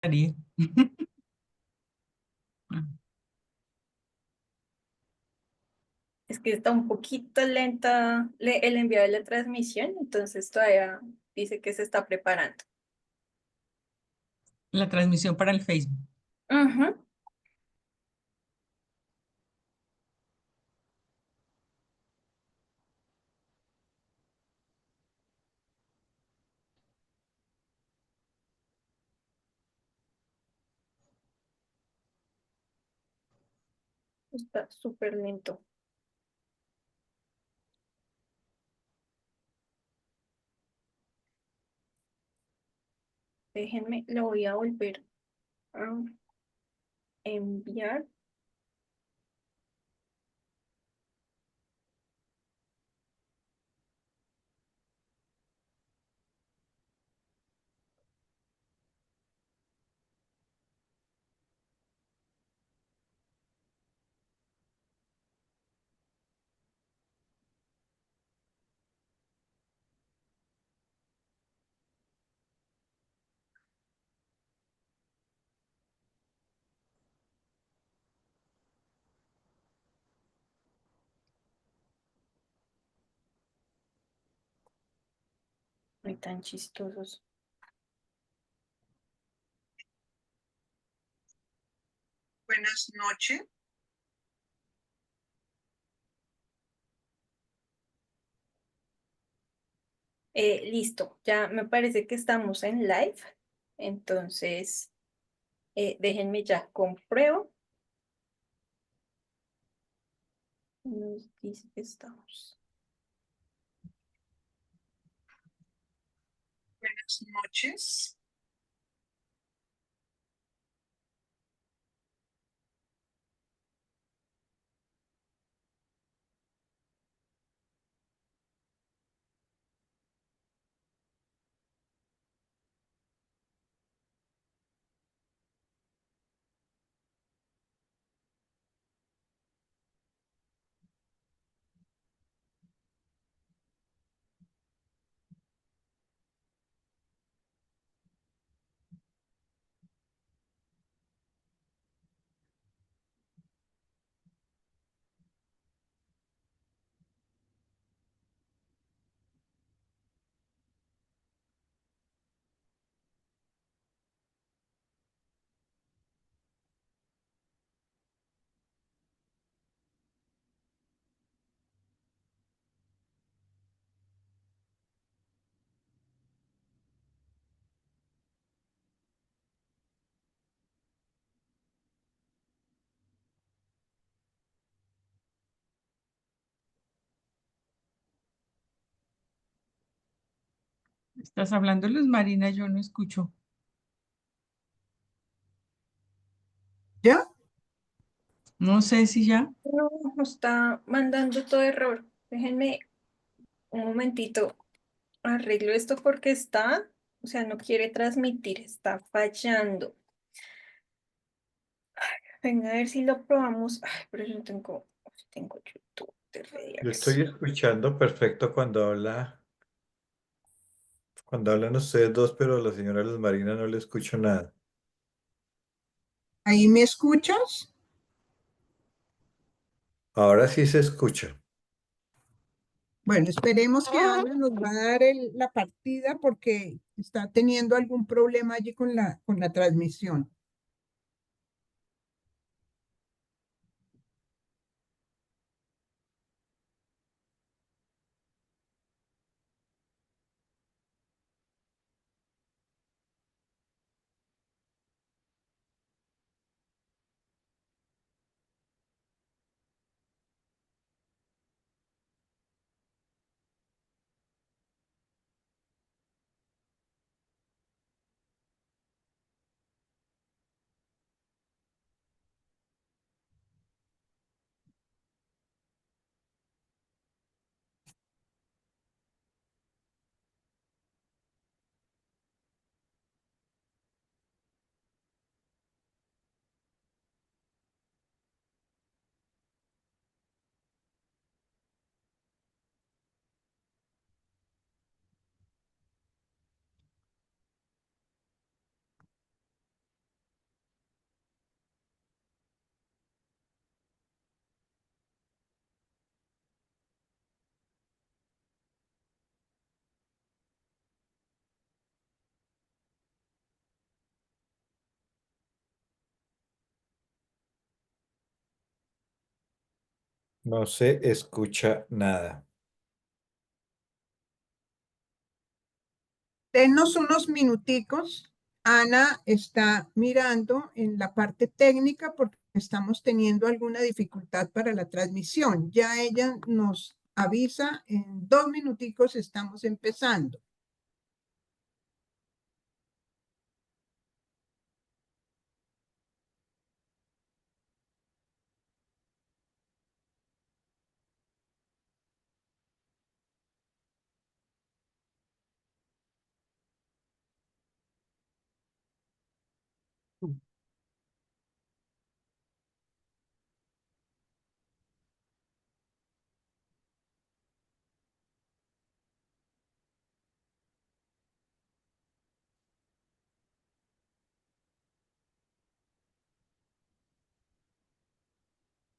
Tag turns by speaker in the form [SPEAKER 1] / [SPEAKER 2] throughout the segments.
[SPEAKER 1] María.
[SPEAKER 2] Es que está un poquito lenta el envío de la transmisión, entonces todavía dice que se está preparando.
[SPEAKER 1] La transmisión para el Facebook.
[SPEAKER 2] Ujú. Está súper lento. Déjenme, lo voy a volver a enviar. Ay, tan chistosos.
[SPEAKER 3] Buenas noches.
[SPEAKER 2] Listo, ya me parece que estamos en live. Entonces, déjenme ya compruebo. Nos dice que estamos.
[SPEAKER 3] Buenas noches.
[SPEAKER 1] ¿Estás hablando, Luz Marina? Yo no escucho.
[SPEAKER 3] ¿Ya?
[SPEAKER 1] No sé si ya.
[SPEAKER 2] No, está mandando todo error. Déjenme un momentito. Arreglo esto porque está, o sea, no quiere transmitir, está fallando. Venga, a ver si lo probamos. Ay, pero yo no tengo YouTube de
[SPEAKER 4] Yo
[SPEAKER 2] Rediax.
[SPEAKER 4] estoy escuchando perfecto cuando hablan ustedes dos, pero a la señora Luz Marina no le escucho nada.
[SPEAKER 3] ¿Ahí me escuchas?
[SPEAKER 4] Ahora sí se escucha.
[SPEAKER 3] Bueno, esperemos que Ana nos va a dar la partida porque está teniendo algún problema allí con la transmisión.
[SPEAKER 4] No se escucha nada.
[SPEAKER 3] Denos unos minuticos. Ana está mirando en la parte técnica porque estamos teniendo alguna dificultad para la transmisión. Ya ella nos avisa, en 2 minuticos estamos empezando.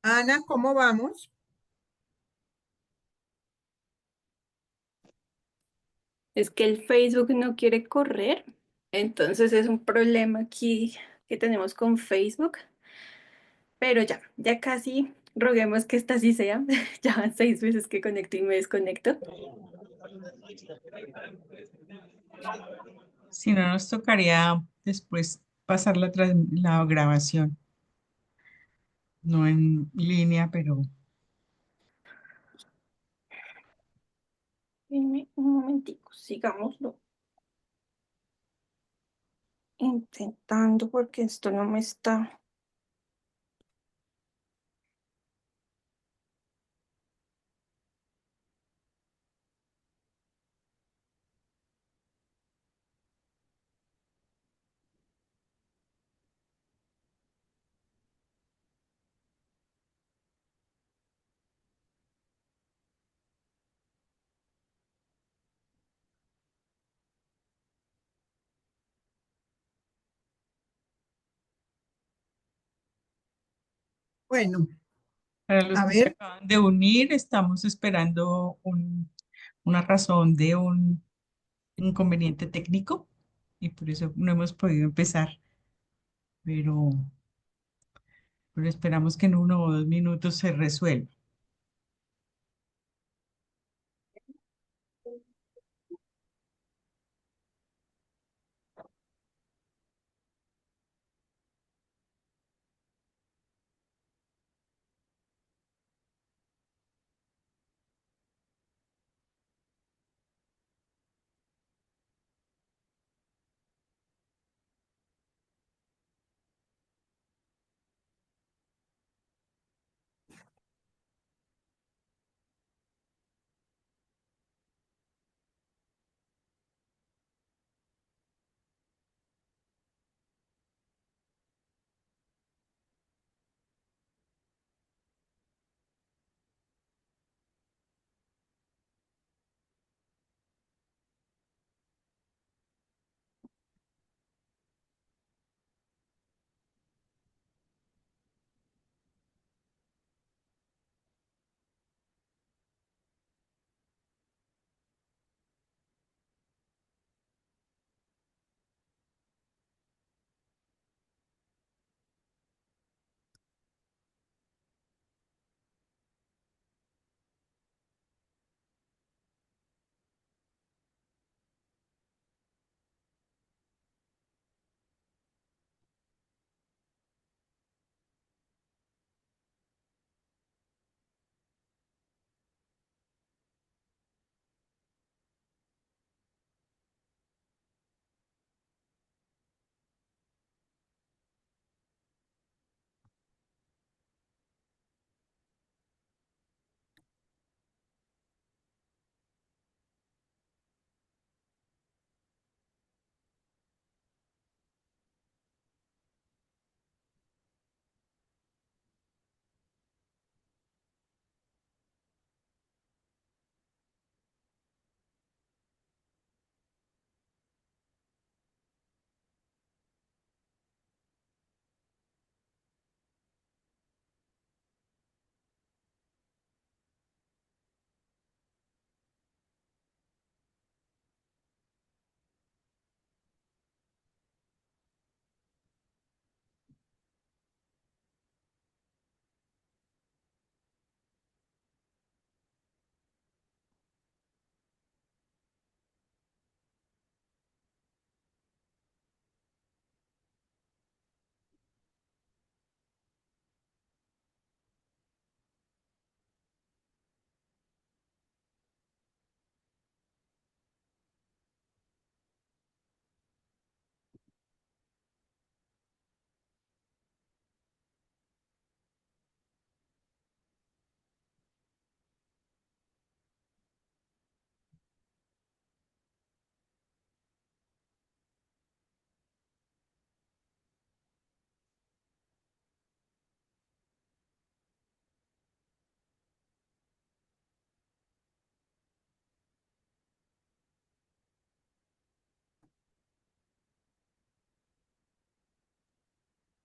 [SPEAKER 3] Ana, ¿cómo vamos?
[SPEAKER 2] Es que el Facebook no quiere correr, entonces es un problema aquí que tenemos con Facebook, pero ya casi, roguemos que esta sí sea. Ya van 6 veces que conecto y me desconecto.
[SPEAKER 1] Si no, nos tocaría después pasar la grabación, no en línea, pero
[SPEAKER 2] Dime un momentico, sigámoslo intentando porque esto no me está.
[SPEAKER 3] Bueno,
[SPEAKER 1] para los
[SPEAKER 3] a
[SPEAKER 1] que se
[SPEAKER 3] ver,
[SPEAKER 1] acaban de unir, estamos esperando una razón de un inconveniente técnico y por eso no hemos podido empezar, pero, pero esperamos que en 1 o 2 minutos se resuelva.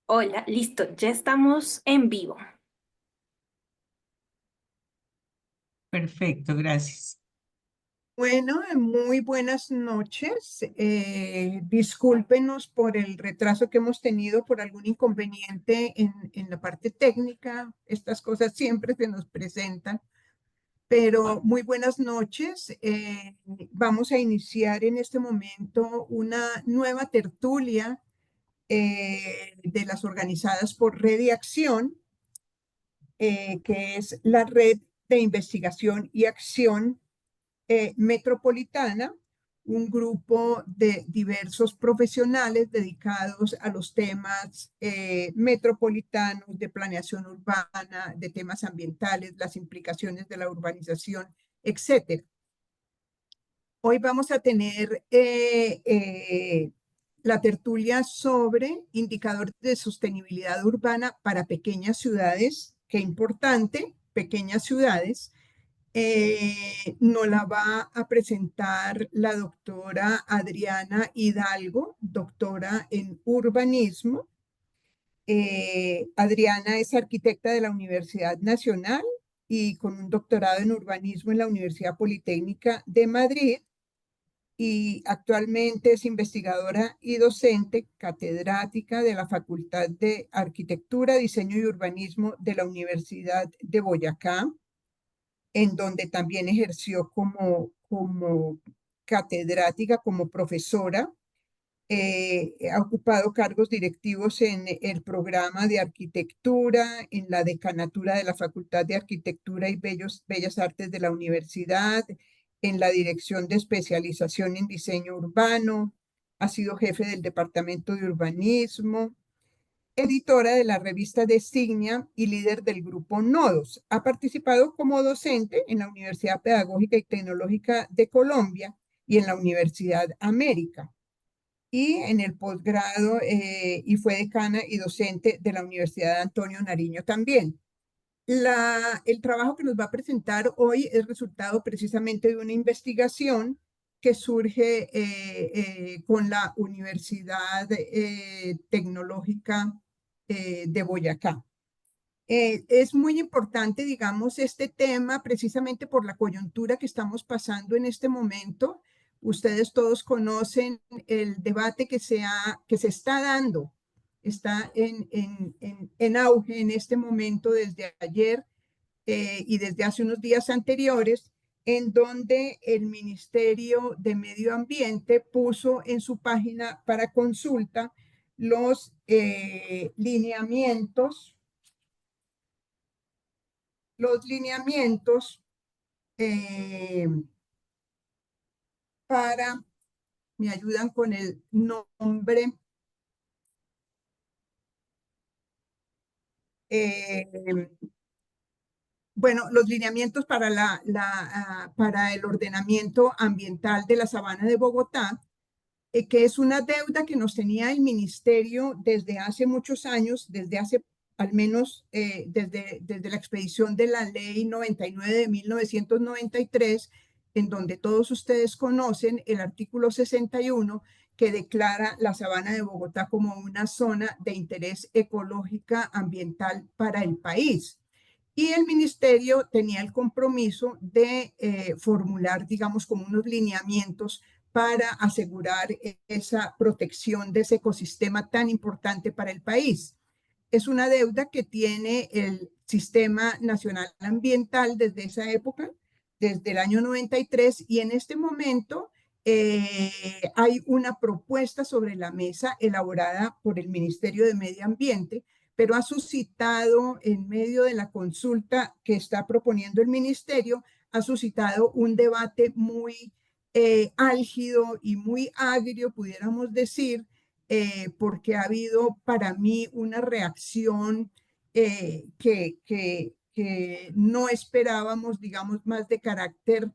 [SPEAKER 2] Hola, listo, ya estamos en vivo.
[SPEAKER 1] Perfecto, gracias.
[SPEAKER 3] Bueno, muy buenas noches. Discúlpenos por el retraso que hemos tenido por algún inconveniente en la parte técnica. Estas cosas siempre se nos presentan, pero muy buenas noches. Vamos a iniciar en este momento una nueva tertulia de las organizadas por Red de Acción, que es la red de investigación y acción metropolitana, un grupo de diversos profesionales dedicados a los temas metropolitanos, de planeación urbana, de temas ambientales, las implicaciones de la urbanización, etcétera. Hoy vamos a tener la tertulia sobre indicadores de sostenibilidad urbana para pequeñas ciudades. Qué importante, pequeñas ciudades. Nos la va a presentar la doctora Adriana Hidalgo, doctora en urbanismo. Adriana es arquitecta de la Universidad Nacional y con un doctorado en urbanismo en la Universidad Politécnica de Madrid, y actualmente es investigadora y docente catedrática de la Facultad de Arquitectura, Diseño y Urbanismo de la Universidad de Boyacá, en donde también ejerció como catedrática, como profesora. Ha ocupado cargos directivos en el programa de arquitectura, en la decanatura de la Facultad de Arquitectura y Bellas Artes de la Universidad, en la dirección de especialización en diseño urbano, ha sido jefe del departamento de urbanismo, editora de la revista Designia y líder del grupo Nodos. Ha participado como docente en la Universidad Pedagógica y Tecnológica de Colombia y en la Universidad América, y en el posgrado, y fue decana y docente de la Universidad de Antonio Nariño también. El trabajo que nos va a presentar hoy es resultado precisamente de una investigación que surge con la Universidad Tecnológica de Boyacá. Es muy importante, digamos, este tema precisamente por la coyuntura que estamos pasando en este momento. Ustedes todos conocen el debate que se está dando, está en auge en este momento desde ayer y desde hace unos días anteriores, en donde el Ministerio de Medio Ambiente puso en su página para consulta los lineamientos eh, para, me ayudan con el nombre, bueno, los lineamientos para el ordenamiento ambiental de la Sabana de Bogotá, que es una deuda que nos tenía el ministerio desde hace muchos años, desde hace al menos desde la expedición de la ley 99 de 1993, en donde todos ustedes conocen el artículo 61, que declara la Sabana de Bogotá como una zona de interés ecológica ambiental para el país. Y el ministerio tenía el compromiso de formular, digamos, como unos lineamientos para asegurar esa protección de ese ecosistema tan importante para el país. Es una deuda que tiene el Sistema Nacional Ambiental desde esa época, desde el año 93, y en este momento hay una propuesta sobre la mesa elaborada por el Ministerio de Medio Ambiente, pero ha suscitado, en medio de la consulta que está proponiendo el ministerio, ha suscitado un debate muy álgido y muy agrio, pudiéramos decir, porque ha habido para mí una reacción que no esperábamos, digamos, más de carácter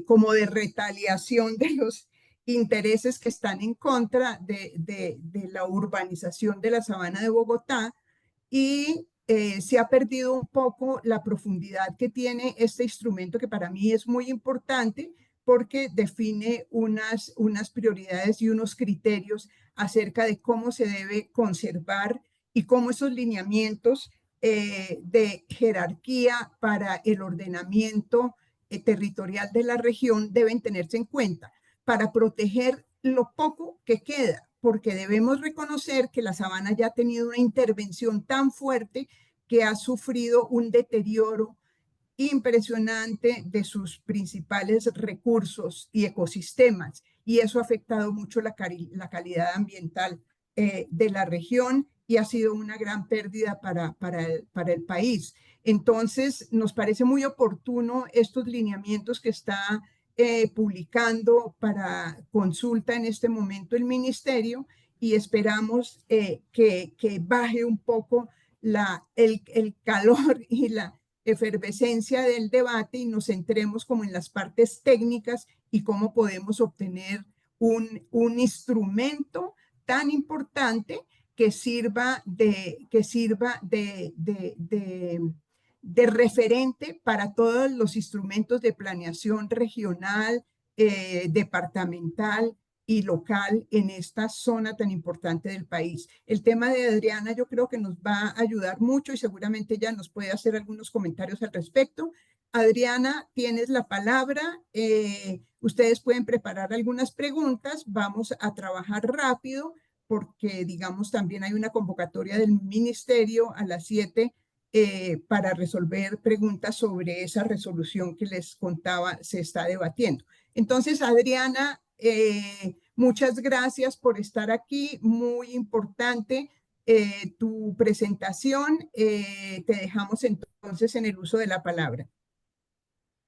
[SPEAKER 3] como de retaliación de los intereses que están en contra de la urbanización de la Sabana de Bogotá, y se ha perdido un poco la profundidad que tiene este instrumento, que para mí es muy importante porque define unas prioridades y unos criterios acerca de cómo se debe conservar y cómo esos lineamientos de jerarquía para el ordenamiento territorial de la región deben tenerse en cuenta para proteger lo poco que queda, porque debemos reconocer que la sabana ya ha tenido una intervención tan fuerte que ha sufrido un deterioro impresionante de sus principales recursos y ecosistemas, y eso ha afectado mucho la calidad ambiental de la región y ha sido una gran pérdida para el país. Entonces, nos parece muy oportuno estos lineamientos que está publicando para consulta en este momento el ministerio y esperamos que baje un poco el calor y la efervescencia del debate y nos centremos como en las partes técnicas y cómo podemos obtener un instrumento tan importante que sirva de referente para todos los instrumentos de planeación regional, departamental y local en esta zona tan importante del país. El tema de Adriana yo creo que nos va a ayudar mucho y seguramente ella nos puede hacer algunos comentarios al respecto. Adriana, tienes la palabra. Ustedes pueden preparar algunas preguntas. Vamos a trabajar rápido porque, digamos, también hay una convocatoria del ministerio a las 7 para resolver preguntas sobre esa resolución que les contaba se está debatiendo. Entonces, Adriana, muchas gracias por estar aquí. Muy importante tu presentación. Te dejamos entonces en el uso de la palabra.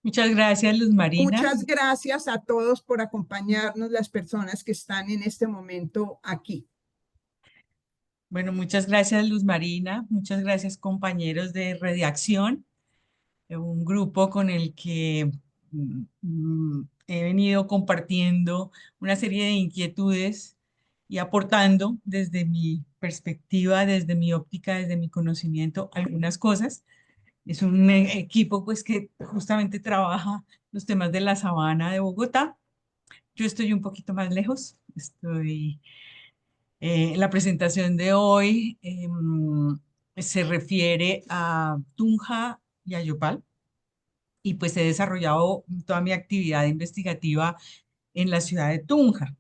[SPEAKER 1] Muchas gracias, Luz Marina.
[SPEAKER 3] Muchas gracias a todos por acompañarnos, las personas que están en este momento aquí.
[SPEAKER 1] Bueno, muchas gracias, Luz Marina. Muchas gracias, compañeros de redacción, un grupo con el que he venido compartiendo una serie de inquietudes y aportando desde mi perspectiva, desde mi óptica, desde mi conocimiento, algunas cosas. Es un equipo pues que justamente trabaja los temas de la sabana de Bogotá. Yo estoy un poquito más lejos, la presentación de hoy se refiere a Tunja y a Yopal, y pues he desarrollado toda mi actividad investigativa en la ciudad de Tunja.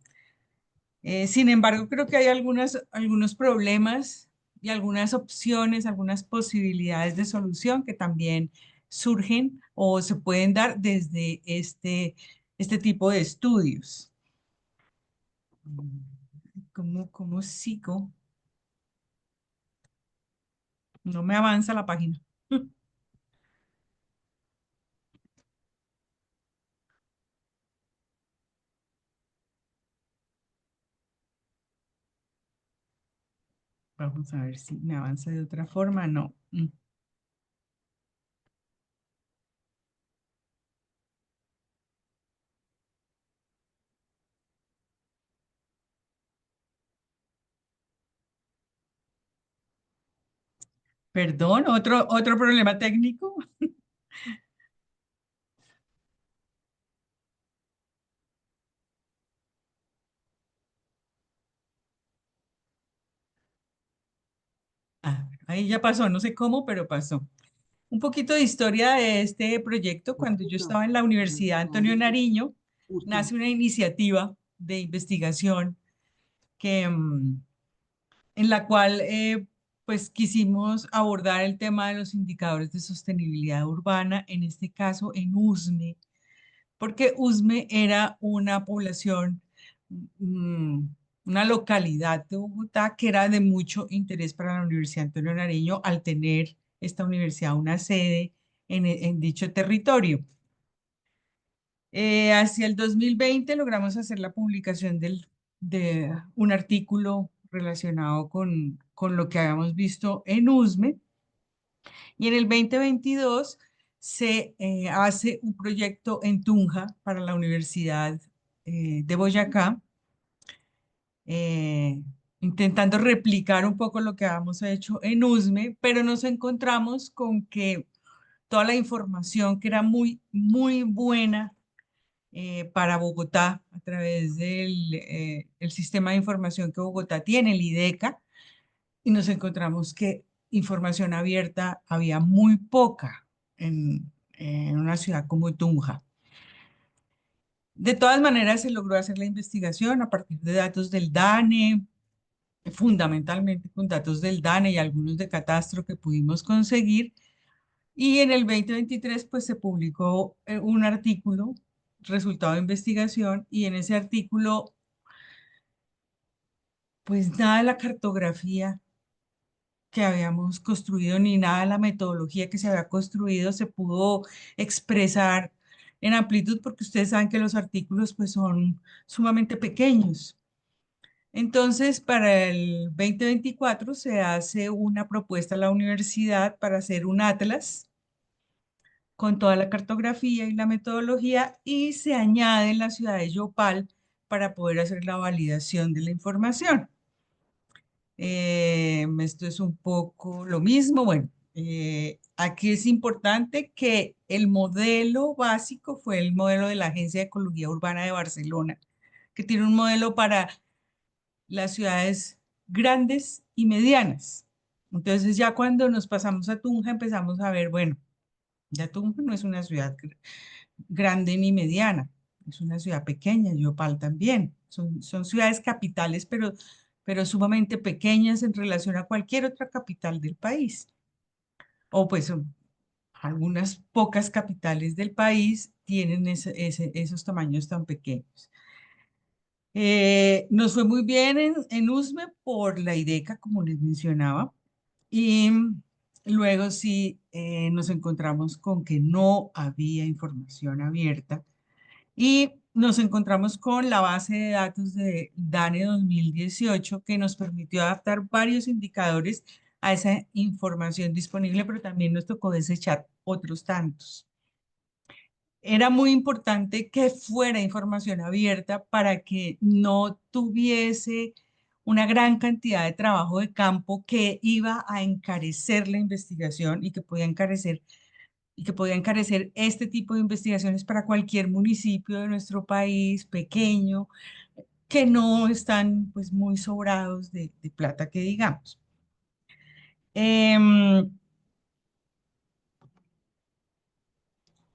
[SPEAKER 1] Sin embargo, creo que hay algunos problemas y algunas opciones, algunas posibilidades de solución que también surgen o se pueden dar desde este tipo de estudios. ¿Cómo sigo? No me avanza la página. Vamos a ver si me avanza de otra forma. No. Perdón, otro problema técnico. Ahí ya pasó, no sé cómo, pero pasó. Un poquito de historia de este proyecto. Cuando yo estaba en la Universidad Antonio Nariño, nace una iniciativa de investigación en la cual pues quisimos abordar el tema de los indicadores de sostenibilidad urbana, en este caso en Usme, porque Usme era una población, mm, una localidad de Bogotá que era de mucho interés para la Universidad Antonio Nariño al tener esta universidad una sede en dicho territorio. Hacia el 2020 logramos hacer la publicación de un artículo relacionado con lo que habíamos visto en Usme, y en el 2022 se hace un proyecto en Tunja para la Universidad de Boyacá, eh, intentando replicar un poco lo que habíamos hecho en Usme, pero nos encontramos con que toda la información que era muy, muy buena para Bogotá a través del el sistema de información que Bogotá tiene, el IDECA, y nos encontramos que información abierta había muy poca en una ciudad como Tunja. De todas maneras, se logró hacer la investigación a partir de datos del DANE, fundamentalmente con datos del DANE y algunos de Catastro que pudimos conseguir. Y en el 2023, pues se publicó un artículo, resultado de investigación, y en ese artículo, pues nada de la cartografía que habíamos construido ni nada de la metodología que se había construido se pudo expresar en amplitud porque ustedes saben que los artículos pues son sumamente pequeños. Entonces, para el 2024 se hace una propuesta a la universidad para hacer un atlas con toda la cartografía y la metodología y se añade la ciudad de Yopal para poder hacer la validación de la información. Esto es un poco lo mismo. Bueno, aquí es importante que el modelo básico fue el modelo de la Agencia de Ecología Urbana de Barcelona, que tiene un modelo para las ciudades grandes y medianas. Entonces ya cuando nos pasamos a Tunja empezamos a ver, bueno, ya Tunja no es una ciudad grande ni mediana, es una ciudad pequeña, Yopal también. Son ciudades capitales, pero sumamente pequeñas en relación a cualquier otra capital del país. O pues algunas pocas capitales del país tienen esos tamaños tan pequeños. Nos fue muy bien en USME por la IDECA, como les mencionaba, y luego sí nos encontramos con que no había información abierta y nos encontramos con la base de datos de DANE 2018 que nos permitió adaptar varios indicadores a esa información disponible, pero también nos tocó desechar otros tantos. Era muy importante que fuera información abierta para que no tuviese una gran cantidad de trabajo de campo que iba a encarecer la investigación y que podía encarecer este tipo de investigaciones para cualquier municipio de nuestro país pequeño que no están pues muy sobrados de plata que digamos. Em,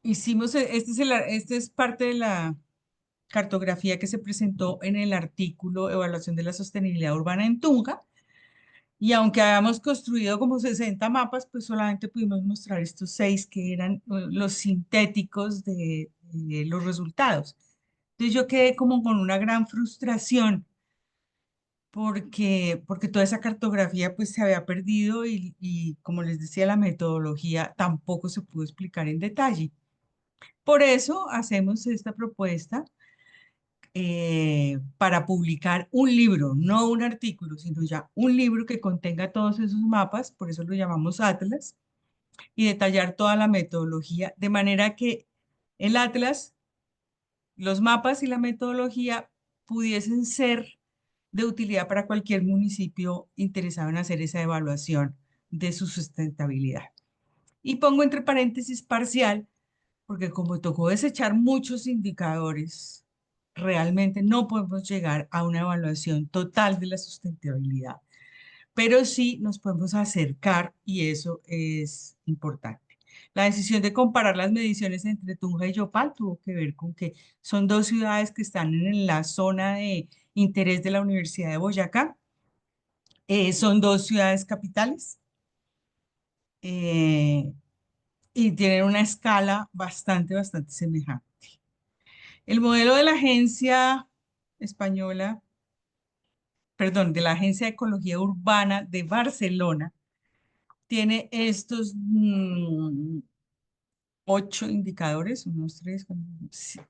[SPEAKER 1] este es parte de la cartografía que se presentó en el artículo Evaluación de la Sostenibilidad Urbana en Tunja. Y aunque habíamos construido como 60 mapas, pues solamente pudimos mostrar estos 6 que eran los sintéticos de los resultados. Entonces yo quedé como con una gran frustración porque toda esa cartografía pues se había perdido y como les decía, la metodología tampoco se pudo explicar en detalle. Por eso hacemos esta propuesta para publicar un libro, no un artículo, sino ya un libro que contenga todos esos mapas, por eso lo llamamos Atlas, y detallar toda la metodología, de manera que el Atlas, los mapas y la metodología pudiesen ser de utilidad para cualquier municipio interesado en hacer esa evaluación de su sustentabilidad. Y pongo entre paréntesis parcial, porque como tocó desechar muchos indicadores, realmente no podemos llegar a una evaluación total de la sustentabilidad, pero sí nos podemos acercar y eso es importante. La decisión de comparar las mediciones entre Tunja y Yopal tuvo que ver con que son dos ciudades que están en la zona de interés de la Universidad de Boyacá. Son dos ciudades capitales eh, y tienen una escala bastante semejante. El modelo de la agencia española, perdón, de la Agencia de Ecología Urbana de Barcelona, tiene estos 8 indicadores, unos 3,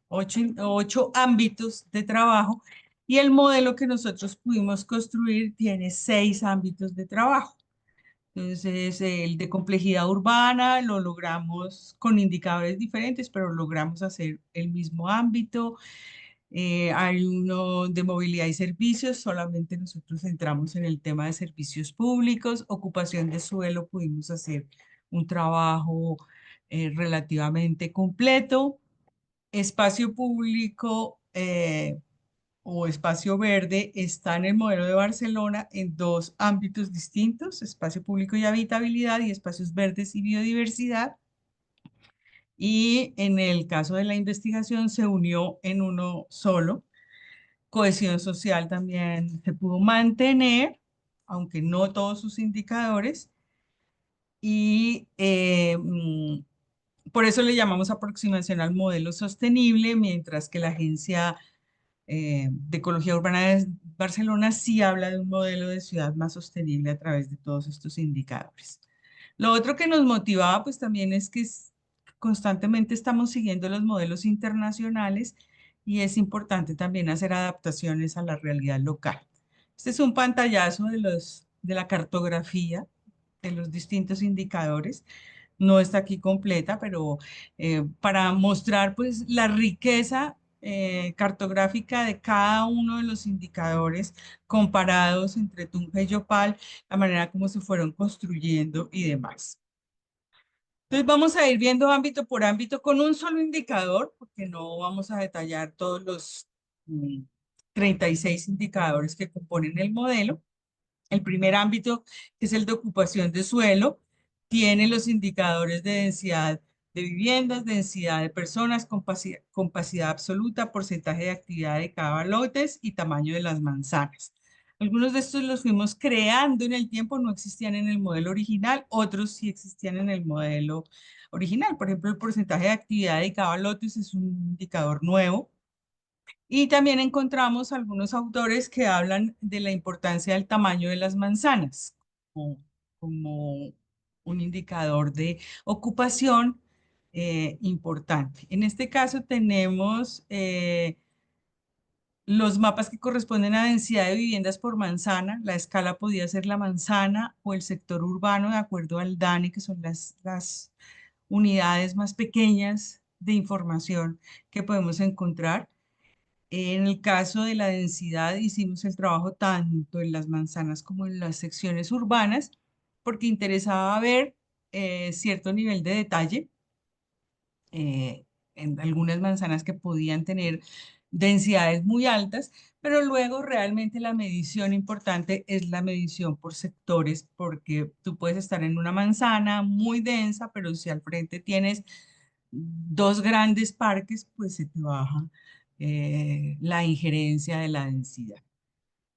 [SPEAKER 1] 8 ámbitos de trabajo, y el modelo que nosotros pudimos construir tiene 6 ámbitos de trabajo. Entonces, el de complejidad urbana lo logramos con indicadores diferentes, pero logramos hacer el mismo ámbito. Hay uno de movilidad y servicios, solamente nosotros entramos en el tema de servicios públicos, ocupación de suelo, pudimos hacer un trabajo relativamente completo. espacio público o espacio verde está en el modelo de Barcelona en dos ámbitos distintos: espacio público y habitabilidad, y espacios verdes y biodiversidad. Y en el caso de la investigación se unió en uno solo. Cohesión social también se pudo mantener, aunque no todos sus indicadores. Y por eso le llamamos aproximación al modelo sostenible, mientras que la Agencia de Ecología Urbana de Barcelona sí habla de un modelo de ciudad más sostenible a través de todos estos indicadores. Lo otro que nos motivaba pues también es que constantemente estamos siguiendo los modelos internacionales y es importante también hacer adaptaciones a la realidad local. Este es un pantallazo de la cartografía de los distintos indicadores. No está aquí completa, pero para mostrar pues la riqueza cartográfica de cada uno de los indicadores comparados entre Tunja y Yopal, la manera como se fueron construyendo y demás. Entonces vamos a ir viendo ámbito por ámbito con un solo indicador, porque no vamos a detallar todos los 36 indicadores que componen el modelo. El primer ámbito, que es el de ocupación de suelo, tiene los indicadores de densidad de viviendas, densidad de personas, capacidad absoluta, porcentaje de actividad de cada lotes y tamaño de las manzanas. Algunos de estos los fuimos creando en el tiempo, no existían en el modelo original, otros sí existían en el modelo original. Por ejemplo, el porcentaje de actividad de cada lotes es un indicador nuevo. Y también encontramos algunos autores que hablan de la importancia del tamaño de las manzanas como un indicador de ocupación importante. En este caso tenemos los mapas que corresponden a densidad de viviendas por manzana. La escala podía ser la manzana o el sector urbano de acuerdo al DANE, que son las unidades más pequeñas de información que podemos encontrar. En el caso de la densidad, hicimos el trabajo tanto en las manzanas como en las secciones urbanas, porque interesaba ver cierto nivel de detalle en algunas manzanas que podían tener densidades muy altas, pero luego realmente la medición importante es la medición por sectores, porque tú puedes estar en una manzana muy densa, pero si al frente tienes dos grandes parques, pues se te baja la injerencia de la densidad.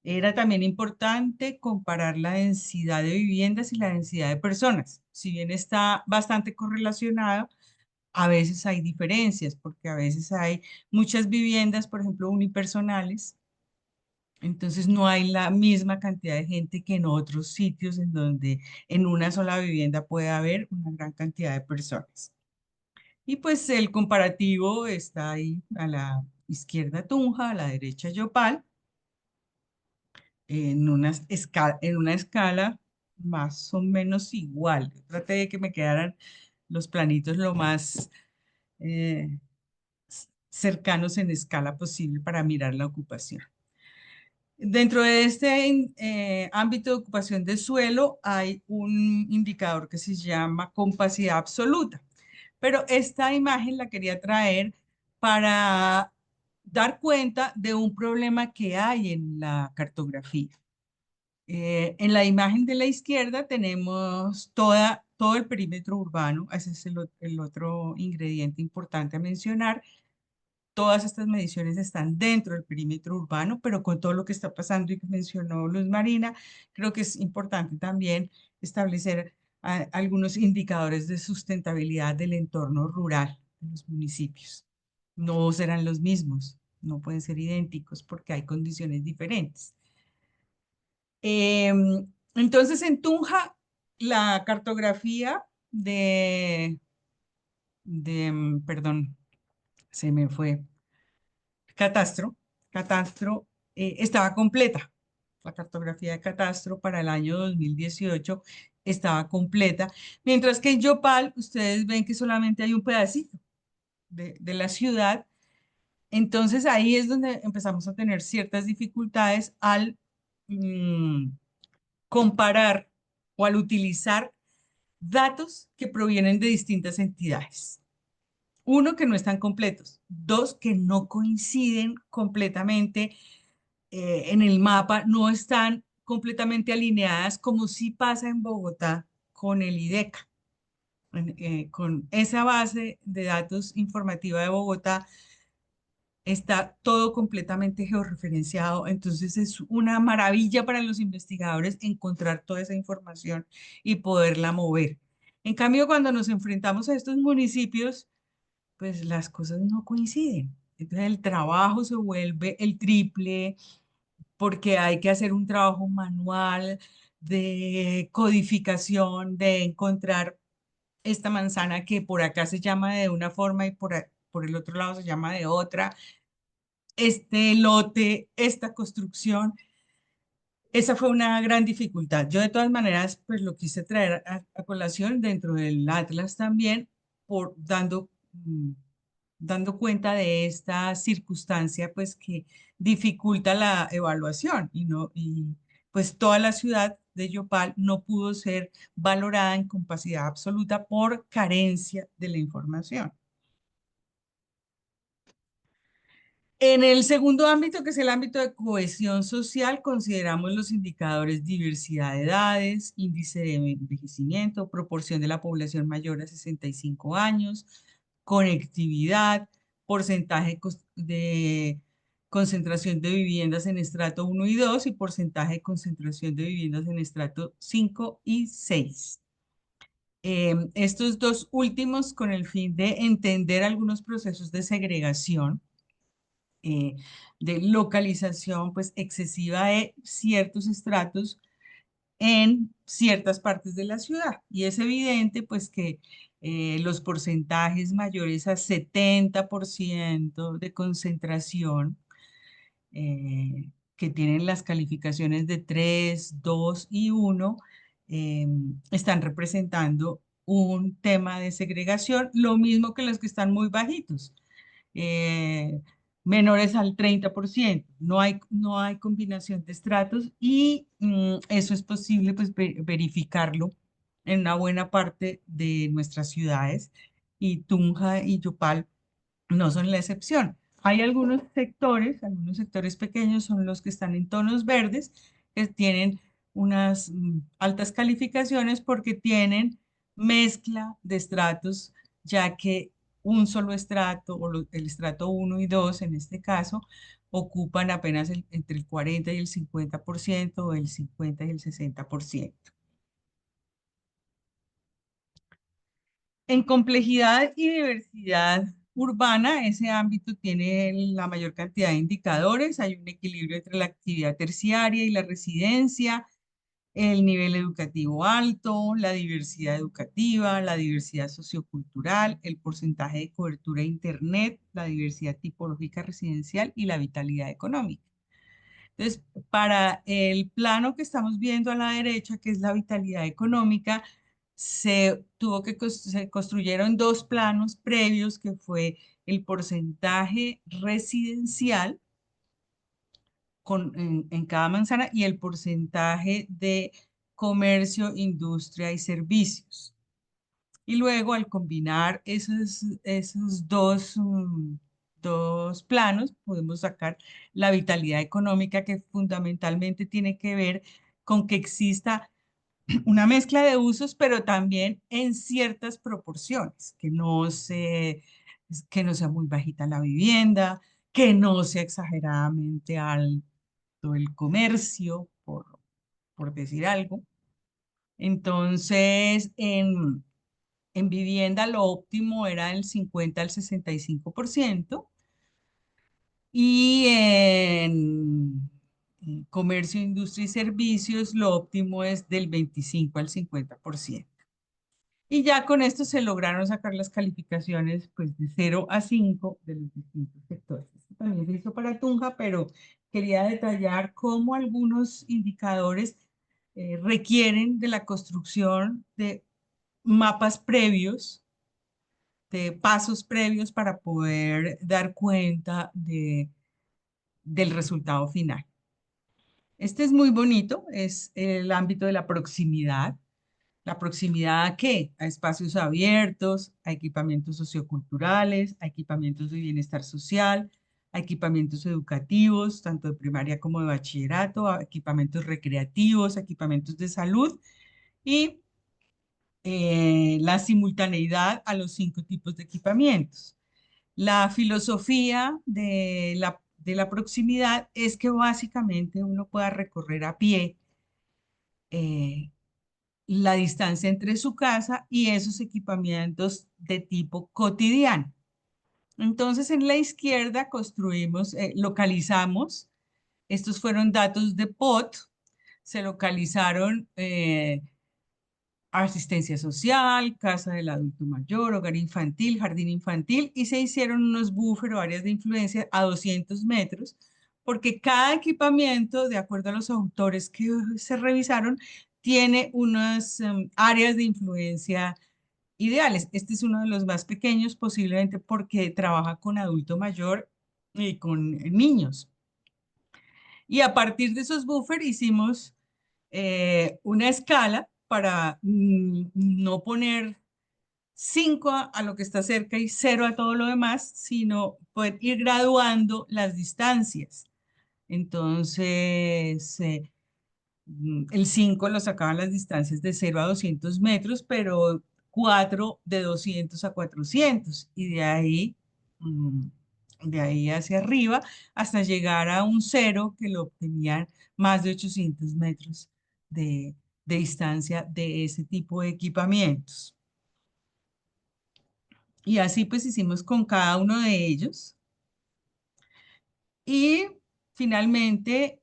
[SPEAKER 1] Era también importante comparar la densidad de viviendas y la densidad de personas. Si bien está bastante correlacionado, a veces hay diferencias, porque a veces hay muchas viviendas, por ejemplo, unipersonales, entonces no hay la misma cantidad de gente que en otros sitios en donde en una sola vivienda puede haber una gran cantidad de personas. Y pues el comparativo está ahí: a la izquierda Tunja, a la derecha Yopal, en una escala más o menos igual. Traté de que me quedaran los planitos lo más eh, cercanos en escala posible para mirar la ocupación. Dentro de este ámbito de ocupación de suelo hay un indicador que se llama capacidad absoluta, pero esta imagen la quería traer para dar cuenta de un problema que hay en la cartografía. En la imagen de la izquierda tenemos todo el perímetro urbano. Ese es el otro ingrediente importante a mencionar. Todas estas mediciones están dentro del perímetro urbano, pero con todo lo que está pasando y que mencionó Luz Marina, creo que es importante también establecer algunos indicadores de sustentabilidad del entorno rural de los municipios. No serán los mismos, no pueden ser idénticos porque hay condiciones diferentes. Entonces, en Tunja, la cartografía perdón, se me fue, catastro, estaba completa. La cartografía de catastro para el año 2018 estaba completa, mientras que en Yopal ustedes ven que solamente hay un pedacito de la ciudad. Entonces ahí es donde empezamos a tener ciertas dificultades al comparar o al utilizar datos que provienen de distintas entidades. uno, que no están completos. Dos, que no coinciden completamente en el mapa, no están completamente alineadas como sí pasa en Bogotá con el IDECA. Con esa base de datos informativa de Bogotá está todo completamente georreferenciado, entonces es una maravilla para los investigadores encontrar toda esa información y poderla mover. En cambio, cuando nos enfrentamos a estos municipios, pues las cosas no coinciden. Entonces el trabajo se vuelve el triple porque hay que hacer un trabajo manual de codificación, de encontrar esta manzana que por acá se llama de una forma y por el otro lado se llama de otra, este lote, esta construcción. Esa fue una gran dificultad. Yo de todas maneras, pues lo quise traer a colación dentro del Atlas también, por dando cuenta de esta circunstancia, pues que dificulta la evaluación y pues toda la ciudad de Yopal no pudo ser valorada en capacidad absoluta por carencia de la información. En el segundo ámbito, que es el ámbito de cohesión social, consideramos los indicadores diversidad de edades, índice de envejecimiento, proporción de la población mayor a 65 años, conectividad, porcentaje de concentración de viviendas en estrato 1 y 2 y porcentaje de concentración de viviendas en estrato 5 y 6. Estos dos últimos con el fin de entender algunos procesos de segregación, eh, de localización pues excesiva de ciertos estratos en ciertas partes de la ciudad. Y es evidente pues que los porcentajes mayores a 70% de concentración que tienen las calificaciones de 3 2 y 1 están representando un tema de segregación, lo mismo que los que están muy bajitos eh, menores al 30%. No hay combinación de estratos y eso es posible pues, verificarlo en una buena parte de nuestras ciudades y Tunja y Yopal no son la excepción. Hay algunos sectores pequeños son los que están en tonos verdes, que tienen unas altas calificaciones porque tienen mezcla de estratos, ya que un solo estrato, o el estrato 1 y 2 en este caso, ocupan apenas entre el 40 y el 50%, o el 50 y el 60%. En complejidad y diversidad urbana, ese ámbito tiene la mayor cantidad de indicadores. Hay un equilibrio entre la actividad terciaria y la residencia, el nivel educativo alto, la diversidad educativa, la diversidad sociocultural, el porcentaje de cobertura de Internet, la diversidad tipológica residencial y la vitalidad económica. Entonces, para el plano que estamos viendo a la derecha, que es la vitalidad económica, se construyeron dos planos previos, que fue el porcentaje residencial en cada manzana y el porcentaje de comercio, industria y servicios. Y luego, al combinar esos dos planos, podemos sacar la vitalidad económica, que fundamentalmente tiene que ver con que exista una mezcla de usos, pero también en ciertas proporciones, que no sea muy bajita la vivienda, que no sea exageradamente alto el comercio, por decir algo. Entonces, en vivienda lo óptimo era el 50 al 65% y en comercio, industria y servicios lo óptimo es del 25 al 50%. Y ya con esto se lograron sacar las calificaciones pues de 0 a 5 de los distintos sectores. Esto también se hizo para Tunja, pero quería detallar cómo algunos indicadores requieren de la construcción de mapas previos, de pasos previos para poder dar cuenta del resultado final. Este es muy bonito, es el ámbito de la proximidad. La proximidad ¿a qué? A espacios abiertos, a equipamientos socioculturales, a equipamientos de bienestar social, a equipamientos educativos, tanto de primaria como de bachillerato, a equipamientos recreativos, a equipamientos de salud y la simultaneidad a los 5 tipos de equipamientos. La filosofía de la proximidad es que básicamente uno pueda recorrer a pie eh, la distancia entre su casa y esos equipamientos de tipo cotidiano. Entonces, en la izquierda construimos, localizamos, estos fueron datos de POT, se localizaron asistencia social, casa del adulto mayor, hogar infantil, jardín infantil, y se hicieron unos buffer o áreas de influencia a 200 metros, porque cada equipamiento, de acuerdo a los autores que se revisaron, tiene unas áreas de influencia ideales. Este es uno de los más pequeños, posiblemente porque trabaja con adulto mayor y con niños. Y a partir de esos buffers hicimos una escala para no poner 5 a lo que está cerca y 0 a todo lo demás, sino poder ir graduando las distancias. Entonces, el 5 lo sacaban las distancias de 0 a 200 metros, pero 4 de 200 a 400. Y de ahí hacia arriba, hasta llegar a un 0 que lo obtenían más de 800 metros de distancia de ese tipo de equipamientos. Y así pues hicimos con cada uno de ellos. Y finalmente,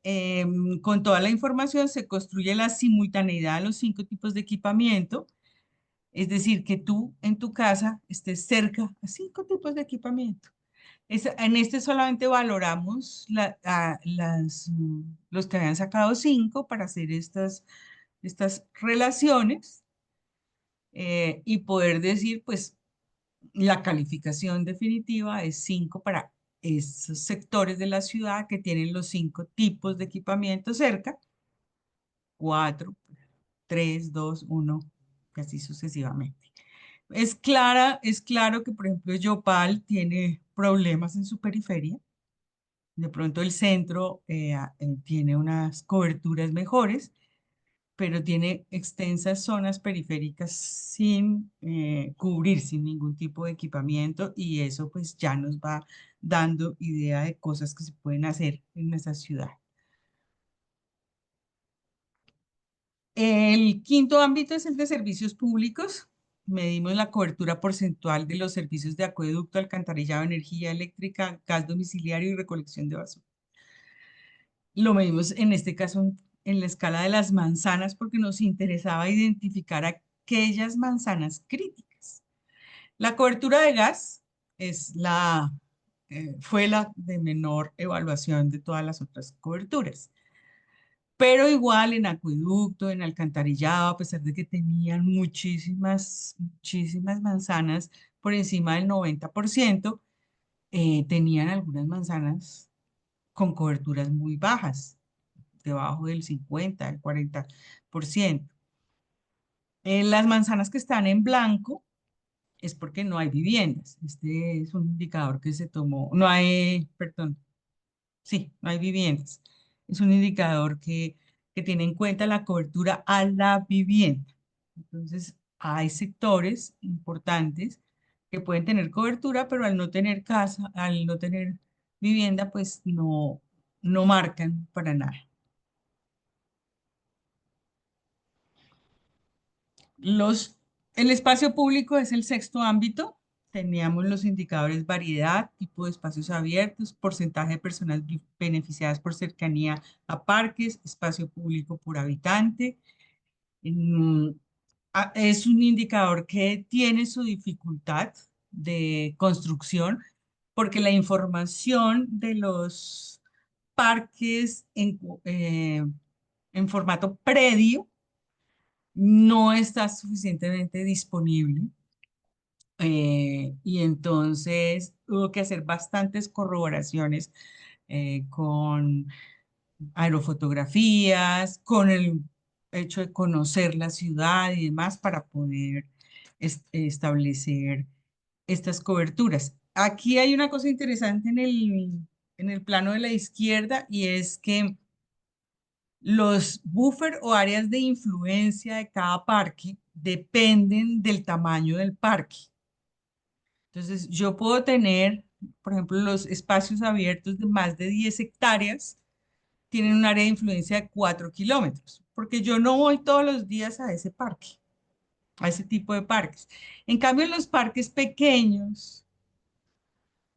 [SPEAKER 1] con toda la información se construye la simultaneidad de los 5 tipos de equipamiento. Es decir, que tú en tu casa estés cerca a 5 tipos de equipamiento. En este solamente valoramos los que habían sacado 5 para hacer estas relaciones y poder decir, pues, la calificación definitiva es 5 para esos sectores de la ciudad que tienen los 5 tipos de equipamiento cerca, 4, 3, 2, 1, así sucesivamente. Es claro que, por ejemplo, Yopal tiene problemas en su periferia. De pronto el centro tiene unas coberturas mejores, pero tiene extensas zonas periféricas sin cubrir, sin ningún tipo de equipamiento, y eso pues ya nos va dando idea de cosas que se pueden hacer en esa ciudad. El quinto ámbito es el de servicios públicos. Medimos la cobertura porcentual de los servicios de acueducto, alcantarillado, energía eléctrica, gas domiciliario y recolección de basura. Lo medimos en este caso en la escala de las manzanas porque nos interesaba identificar aquellas manzanas críticas. La cobertura de gas fue la de menor evaluación de todas las otras coberturas. Pero igual en acueducto, en alcantarillado, a pesar de que tenían muchísimas manzanas por encima del 90%, tenían algunas manzanas con coberturas muy bajas, debajo del 50, del 40%. Las manzanas que están en blanco es porque no hay viviendas. Este es un indicador que se tomó, no hay, perdón, sí, no hay viviendas. Es un indicador que tiene en cuenta la cobertura a la vivienda. Entonces, hay sectores importantes que pueden tener cobertura, pero al no tener casa, al no tener vivienda, pues no marcan para nada. El espacio público es el sexto ámbito. Teníamos los indicadores variedad, tipo de espacios abiertos, porcentaje de personas beneficiadas por cercanía a parques, espacio público por habitante. Mm, Es un indicador que tiene su dificultad de construcción porque la información de los parques en formato predio no está suficientemente disponible. Y entonces hubo que hacer bastantes corroboraciones con aerofotografías, con el hecho de conocer la ciudad y demás para poder establecer estas coberturas. Aquí hay una cosa interesante en el plano de la izquierda y es que los buffer o áreas de influencia de cada parque dependen del tamaño del parque. Entonces, yo puedo tener, por ejemplo, los espacios abiertos de más de 10 hectáreas tienen un área de influencia de 4 kilómetros, porque yo no voy todos los días a ese parque, a ese tipo de parques. En cambio, en los parques pequeños,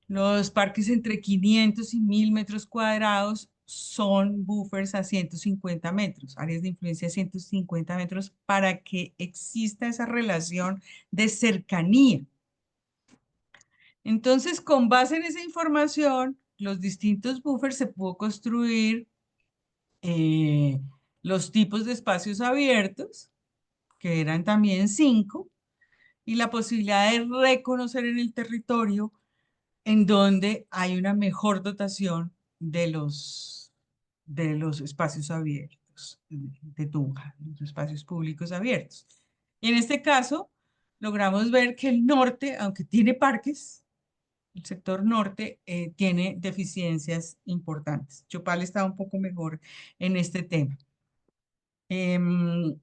[SPEAKER 1] los parques entre 500 y 1000 metros cuadrados son buffers a 150 metros, áreas de influencia a 150 metros para que exista esa relación de cercanía. Entonces, con base en esa información, los distintos buffers se pudo construir eh, los tipos de espacios abiertos, que eran también 5, y la posibilidad de reconocer en el territorio en donde hay una mejor dotación de los espacios abiertos de Tunja, los espacios públicos abiertos. Y en este caso, logramos ver que el norte, aunque tiene parques, el sector norte tiene deficiencias importantes. Chopal está un poco mejor en este tema. Em,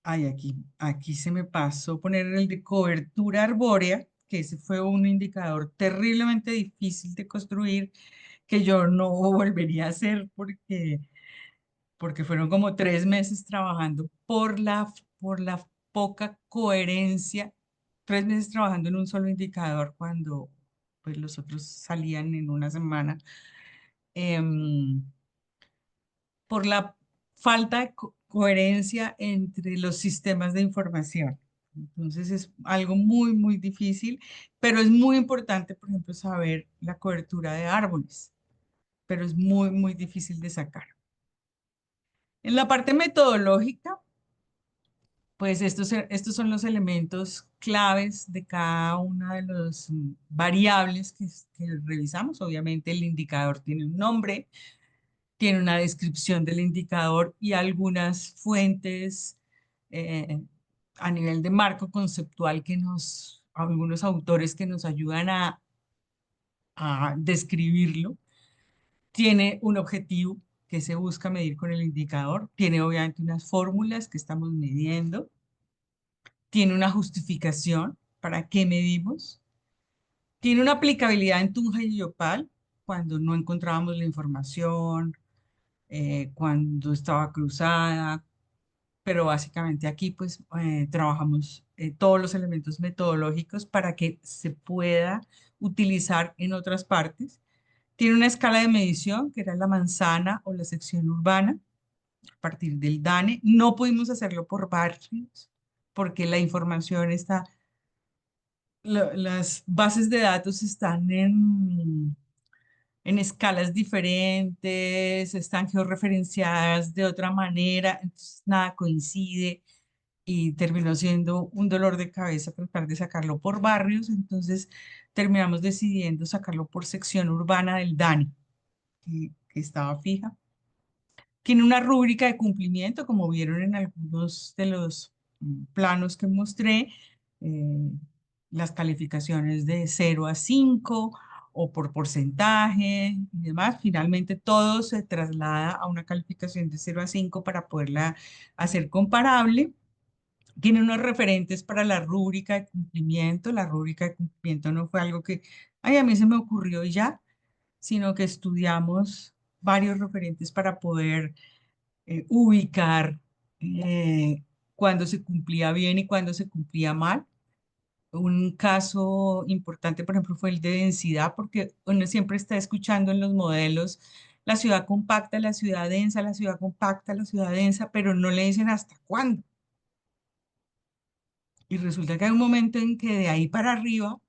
[SPEAKER 1] Ay, aquí se me pasó poner el de cobertura arbórea, que ese fue un indicador terriblemente difícil de construir, que yo no volvería a hacer porque fueron como 3 meses trabajando por la poca coherencia, 3 meses trabajando en un solo indicador cuando pues, los otros salían en una semana. Em, por la falta de coherencia entre los sistemas de información. Entonces es algo muy, muy difícil, pero es muy importante, por ejemplo, saber la cobertura de árboles, pero es muy, muy difícil de sacar. En la parte metodológica, pues estos son los elementos claves de cada una de las variables que revisamos. Obviamente el indicador tiene un nombre, tiene una descripción del indicador y algunas fuentes eh, a nivel de marco conceptual algunos autores que nos ayudan a describirlo. Tiene un objetivo que se busca medir con el indicador, tiene obviamente unas fórmulas que estamos midiendo, tiene una justificación para qué medimos, tiene una aplicabilidad en Tunja y Yopal cuando no encontrábamos la información, cuando estaba cruzada, pero básicamente aquí pues trabajamos todos los elementos metodológicos para que se pueda utilizar en otras partes. Tiene una escala de medición que era la manzana o la sección urbana a partir del DANE. No pudimos hacerlo por barrios porque la información está, las bases de datos están en escalas diferentes, están georreferenciadas de otra manera, entonces nada coincide y terminó siendo un dolor de cabeza tratar de sacarlo por barrios, entonces terminamos decidiendo sacarlo por sección urbana del DANI, que estaba fija. Tiene una rúbrica de cumplimiento, como vieron en algunos de los planos que mostré, eh, las calificaciones de 0 a 5 o por porcentaje y demás. Finalmente todo se traslada a una calificación de 0 a 5 para poderla hacer comparable. Tiene unos referentes para la rúbrica de cumplimiento. La rúbrica de cumplimiento no fue algo que, ay, a mí se me ocurrió y ya, sino que estudiamos varios referentes para poder ubicar cuando se cumplía bien y cuando se cumplía mal. Un caso importante, por ejemplo, fue el de densidad, porque uno siempre está escuchando en los modelos la ciudad compacta, la ciudad densa, la ciudad compacta, la ciudad densa, pero no le dicen hasta cuándo. Y resulta que hay un momento en que de ahí para arriba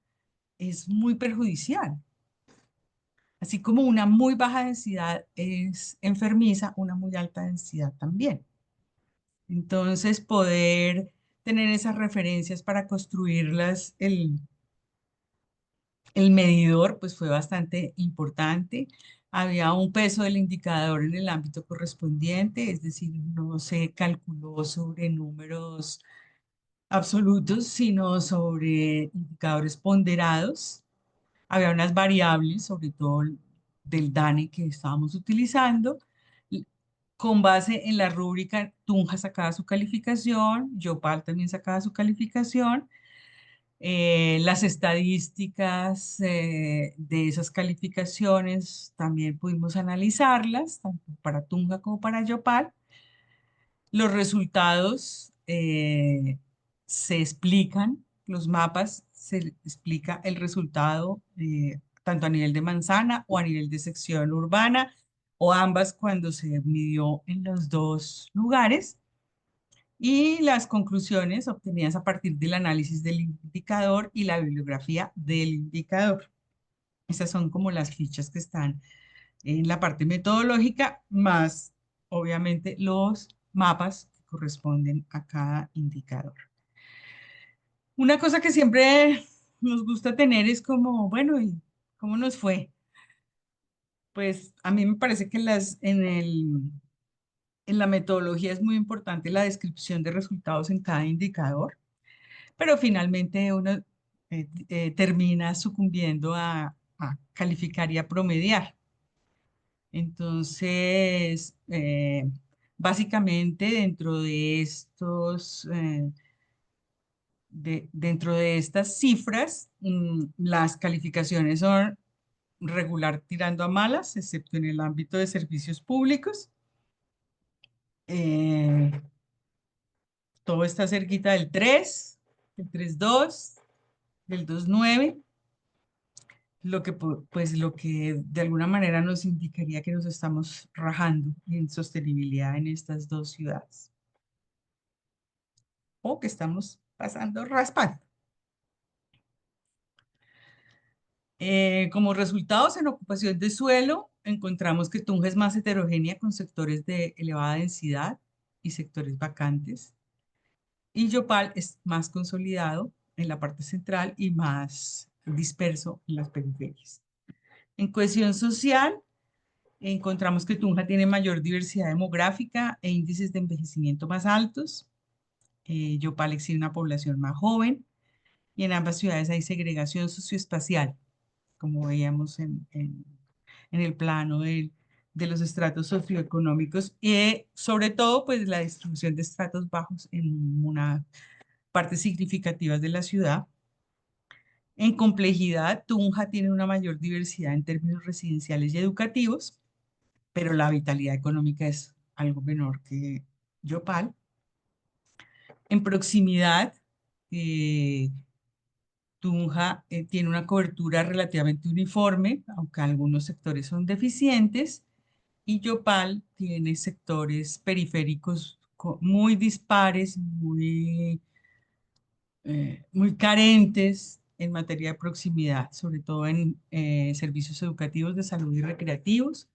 [SPEAKER 1] es muy perjudicial. Así como una muy baja densidad es enfermiza, una muy alta densidad también. Entonces, poder tener esas referencias para construirlas, el medidor, pues fue bastante importante. Había un peso del indicador en el ámbito correspondiente, es decir, no se calculó sobre números absolutos, sino sobre indicadores ponderados. Había unas variables, sobre todo del DANE que estábamos utilizando. y Con base en la rúbrica, Tunja sacaba su calificación, Yopal también sacaba su calificación. Las estadísticas de esas calificaciones también pudimos analizarlas, tanto para Tunja como para Yopal. Los resultados se explican, los mapas se explica el resultado tanto a nivel de manzana o a nivel de sección urbana o ambas cuando se midió en los dos lugares y las conclusiones obtenidas a partir del análisis del indicador y la bibliografía del indicador. Esas son como las fichas que están en la parte metodológica, más obviamente los mapas que corresponden a cada indicador. Una cosa que siempre nos gusta tener es como, bueno, ¿y cómo nos fue? Pues a mí me parece que en la metodología es muy importante la descripción de resultados en cada indicador, pero finalmente uno termina sucumbiendo a calificar y a promediar. Entonces, básicamente dentro de estas cifras, las calificaciones son regular tirando a malas, excepto en el ámbito de servicios públicos. Eh, Todo está cerquita del 3, del 3,2, del 2,9. Pues lo que de alguna manera nos indicaría que nos estamos rajando en sostenibilidad en estas dos ciudades o que estamos pasando raspando. Como resultados en ocupación de suelo, encontramos que Tunja es más heterogénea con sectores de elevada densidad y sectores vacantes, y Yopal es más consolidado en la parte central y más disperso en las periferias. En cohesión social, encontramos que Tunja tiene mayor diversidad demográfica e índices de envejecimiento más altos. Yopal exhibe una población más joven y en ambas ciudades hay segregación socioespacial, como veíamos en el plano de los estratos socioeconómicos y sobre todo pues la distribución de estratos bajos en una parte significativa de la ciudad. En complejidad, Tunja tiene una mayor diversidad en términos residenciales y educativos, pero la vitalidad económica es algo menor que Yopal. En proximidad, eh, Tunja tiene una cobertura relativamente uniforme, aunque algunos sectores son deficientes, y Yopal tiene sectores periféricos muy dispares, muy carentes en materia de proximidad, sobre todo en servicios educativos de salud y recreativos.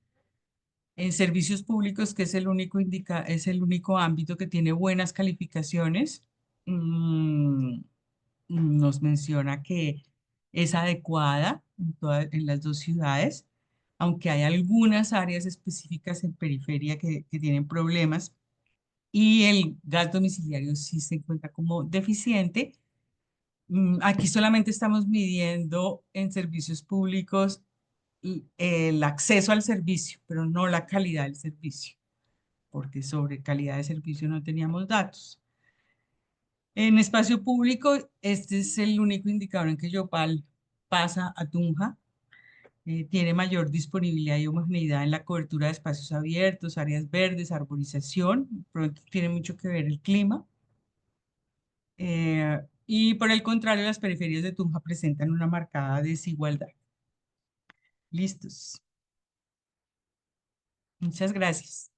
[SPEAKER 1] En servicios públicos, que es es el único ámbito que tiene buenas calificaciones, mm, nos menciona que es adecuada en las dos ciudades, aunque hay algunas áreas específicas en periferia que tienen problemas y el gas domiciliario sí se encuentra como deficiente. Aquí solamente estamos midiendo en servicios públicos el acceso al servicio, pero no la calidad del servicio, porque sobre calidad de servicio no teníamos datos. En espacio público, este es el único indicador en que Yopal pasa a Tunja. Tiene mayor disponibilidad y homogeneidad en la cobertura de espacios abiertos, áreas verdes, arborización. Pronto tiene mucho que ver el clima. Y por el contrario, las periferias de Tunja presentan una marcada desigualdad. Listos. Muchas gracias.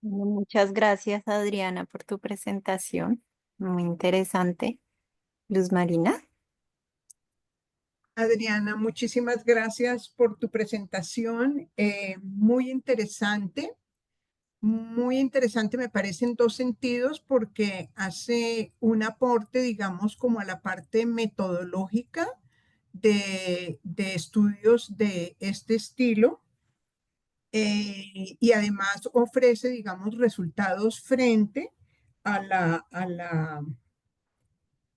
[SPEAKER 2] Muchas gracias, Adriana, por tu presentación. Muy interesante. Luz Marina.
[SPEAKER 3] Adriana, muchísimas gracias por tu presentación. Muy interesante me parece en dos sentidos porque hace un aporte, digamos, como a la parte metodológica de estudios de este estilo y además ofrece, digamos, resultados frente a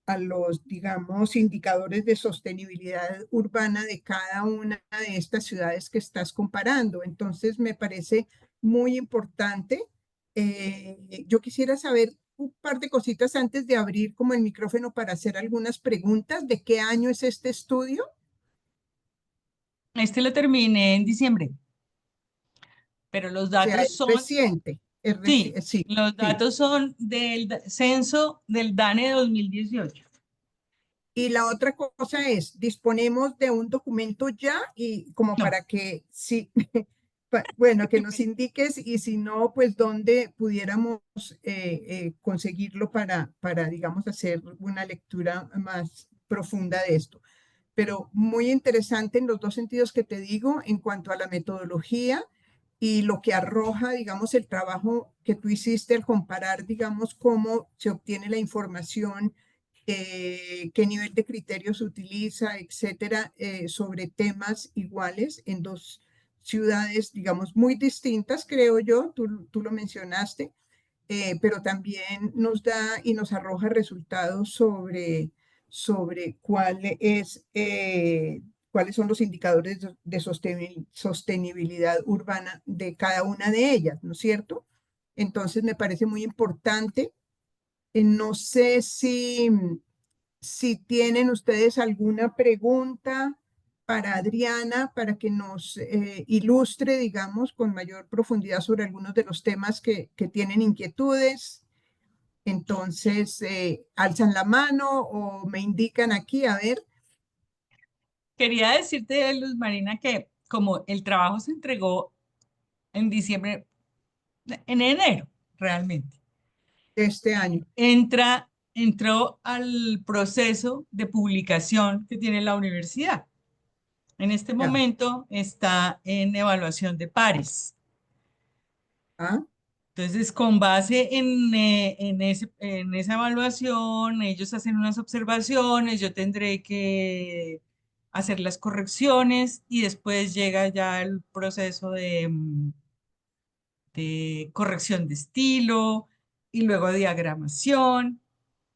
[SPEAKER 3] a los, digamos, indicadores de sostenibilidad urbana de cada una de estas ciudades que estás comparando. Entonces, me parece muy importante. Yo quisiera saber un par de cositas antes de abrir como el micrófono para hacer algunas preguntas. ¿De qué año es este estudio?
[SPEAKER 1] Este lo terminé en diciembre, pero los
[SPEAKER 3] O sea,
[SPEAKER 1] datos
[SPEAKER 3] es
[SPEAKER 1] son,
[SPEAKER 3] reciente.
[SPEAKER 1] sí,
[SPEAKER 3] Sí,
[SPEAKER 1] los
[SPEAKER 3] sí.
[SPEAKER 1] datos son del censo del DANE 2018.
[SPEAKER 3] Y la otra cosa es, disponemos de un documento ya y como
[SPEAKER 1] No,
[SPEAKER 3] para que, sí, bueno, que nos indiques y si no, pues dónde pudiéramos conseguirlo digamos, hacer una lectura más profunda de esto. Pero muy interesante en los dos sentidos que te digo, en cuanto a la metodología y lo que arroja, digamos, el trabajo que tú hiciste al comparar, digamos, cómo se obtiene la información, qué nivel de criterios se utiliza, etcétera, sobre temas iguales en dos ciudades, digamos, muy distintas, creo yo, tú lo mencionaste, pero también nos da y nos arroja resultados sobre cuáles son los indicadores de sostenibilidad urbana de cada una de ellas, ¿no es cierto? Entonces me parece muy importante. No sé si tienen ustedes alguna pregunta para Adriana, para que nos ilustre, digamos, con mayor profundidad sobre algunos de los temas que tienen inquietudes. Entonces, alzan la mano o me indican aquí, a ver,
[SPEAKER 1] quería decirte, Luz Marina, que como el trabajo se entregó en diciembre, en enero, realmente,
[SPEAKER 3] este año.
[SPEAKER 1] entró al proceso de publicación que tiene la universidad. En este
[SPEAKER 3] Ya.
[SPEAKER 1] momento está en evaluación de pares.
[SPEAKER 3] ¿Ah?
[SPEAKER 1] Entonces, con base en esa evaluación, ellos hacen unas observaciones, yo tendré que hacer las correcciones y después llega ya el proceso de corrección de estilo y luego diagramación.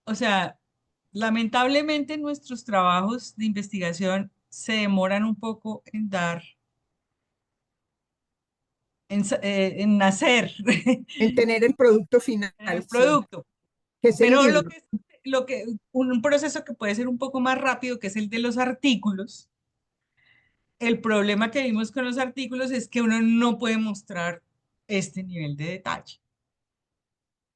[SPEAKER 1] O sea, lamentablemente nuestros trabajos de investigación se demoran un poco en dar, en nacer
[SPEAKER 3] En tener el producto final,
[SPEAKER 1] en el
[SPEAKER 3] sí,
[SPEAKER 1] producto.
[SPEAKER 3] que es el
[SPEAKER 1] Pero
[SPEAKER 3] libro.
[SPEAKER 1] un proceso que puede ser un poco más rápido, que es el de los artículos. El problema que vimos con los artículos es que uno no puede mostrar este nivel de detalle,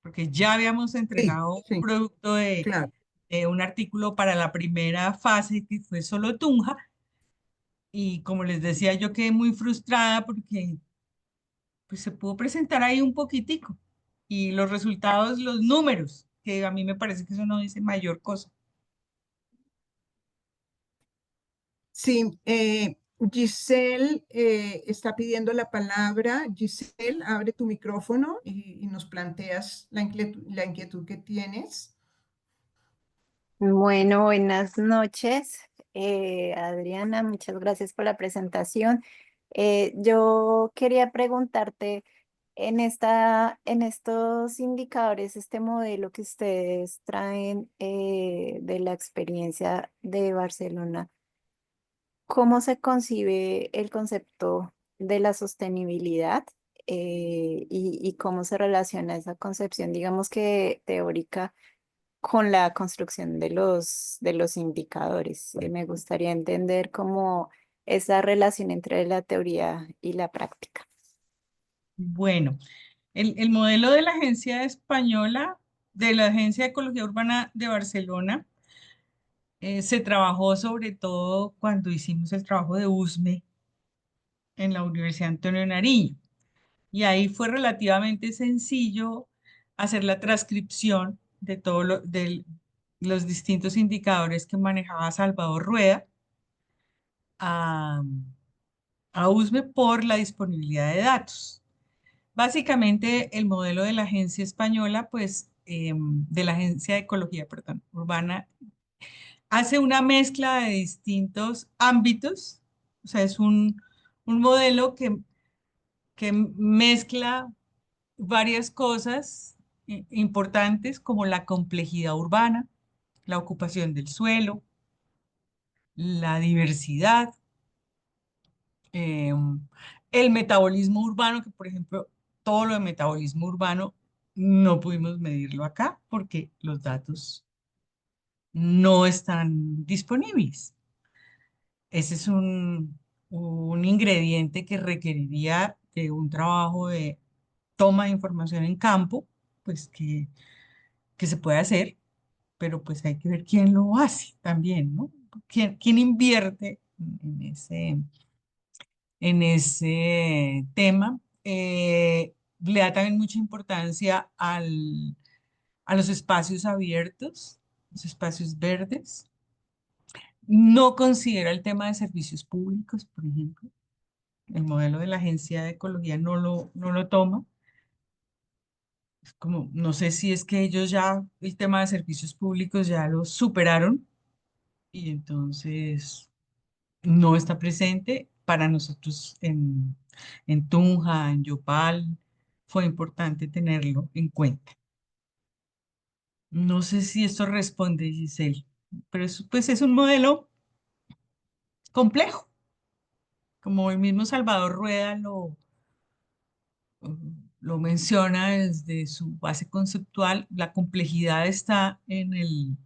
[SPEAKER 1] porque ya habíamos
[SPEAKER 3] Sí,
[SPEAKER 1] entregado un
[SPEAKER 3] sí,
[SPEAKER 1] producto
[SPEAKER 3] claro.
[SPEAKER 1] de un artículo para la primera fase que fue solo Tunja, y como les decía, yo quedé muy frustrada porque pues, se pudo presentar ahí un poquitico, y los resultados, los números, que a mí me parece que eso no dice mayor cosa.
[SPEAKER 3] Sí, Giselle está pidiendo la palabra. Giselle, abre tu micrófono y nos planteas la inquietud que tienes.
[SPEAKER 2] Bueno, buenas noches, Adriana. Muchas gracias por la presentación. Yo quería preguntarte en estos indicadores, este modelo que ustedes traen de la experiencia de Barcelona. ¿Cómo se concibe el concepto de la sostenibilidad y cómo se relaciona esa concepción, digamos que teórica, con la construcción de los indicadores? Me gustaría entender cómo esa relación entre la teoría y la práctica.
[SPEAKER 1] Bueno, el modelo de la Agencia Española, de la Agencia de Ecología Urbana de Barcelona, se trabajó sobre todo cuando hicimos el trabajo de USME en la Universidad Antonio Nariño. Y ahí fue relativamente sencillo hacer la transcripción de de los distintos indicadores que manejaba Salvador Rueda a, a USME por la disponibilidad de datos. Básicamente, el modelo de la agencia española, pues, de la Agencia de Ecología, perdón, Urbana, hace una mezcla de distintos ámbitos. O sea, es un modelo que mezcla varias cosas importantes como la complejidad urbana, la ocupación del suelo, la diversidad, eh, el metabolismo urbano, que por ejemplo, todo lo de metabolismo urbano no pudimos medirlo acá porque los datos no están disponibles. Ese es un ingrediente que requeriría de un trabajo de toma de información en campo, pues que se puede hacer, pero pues hay que ver quién lo hace también, ¿no? ¿Quién invierte en ese tema? Le da también mucha importancia a los espacios abiertos, los espacios verdes. No considera el tema de servicios públicos, por ejemplo. El modelo de la Agencia de Ecología no lo toma. Es como, no sé si es que ellos ya, el tema de servicios públicos ya lo superaron y entonces no está presente. Para nosotros en Tunja, en Yopal, fue importante tenerlo en cuenta. No sé si esto responde, Giselle, pero pues es un modelo complejo, como el mismo Salvador Rueda lo menciona desde su base conceptual, la complejidad está en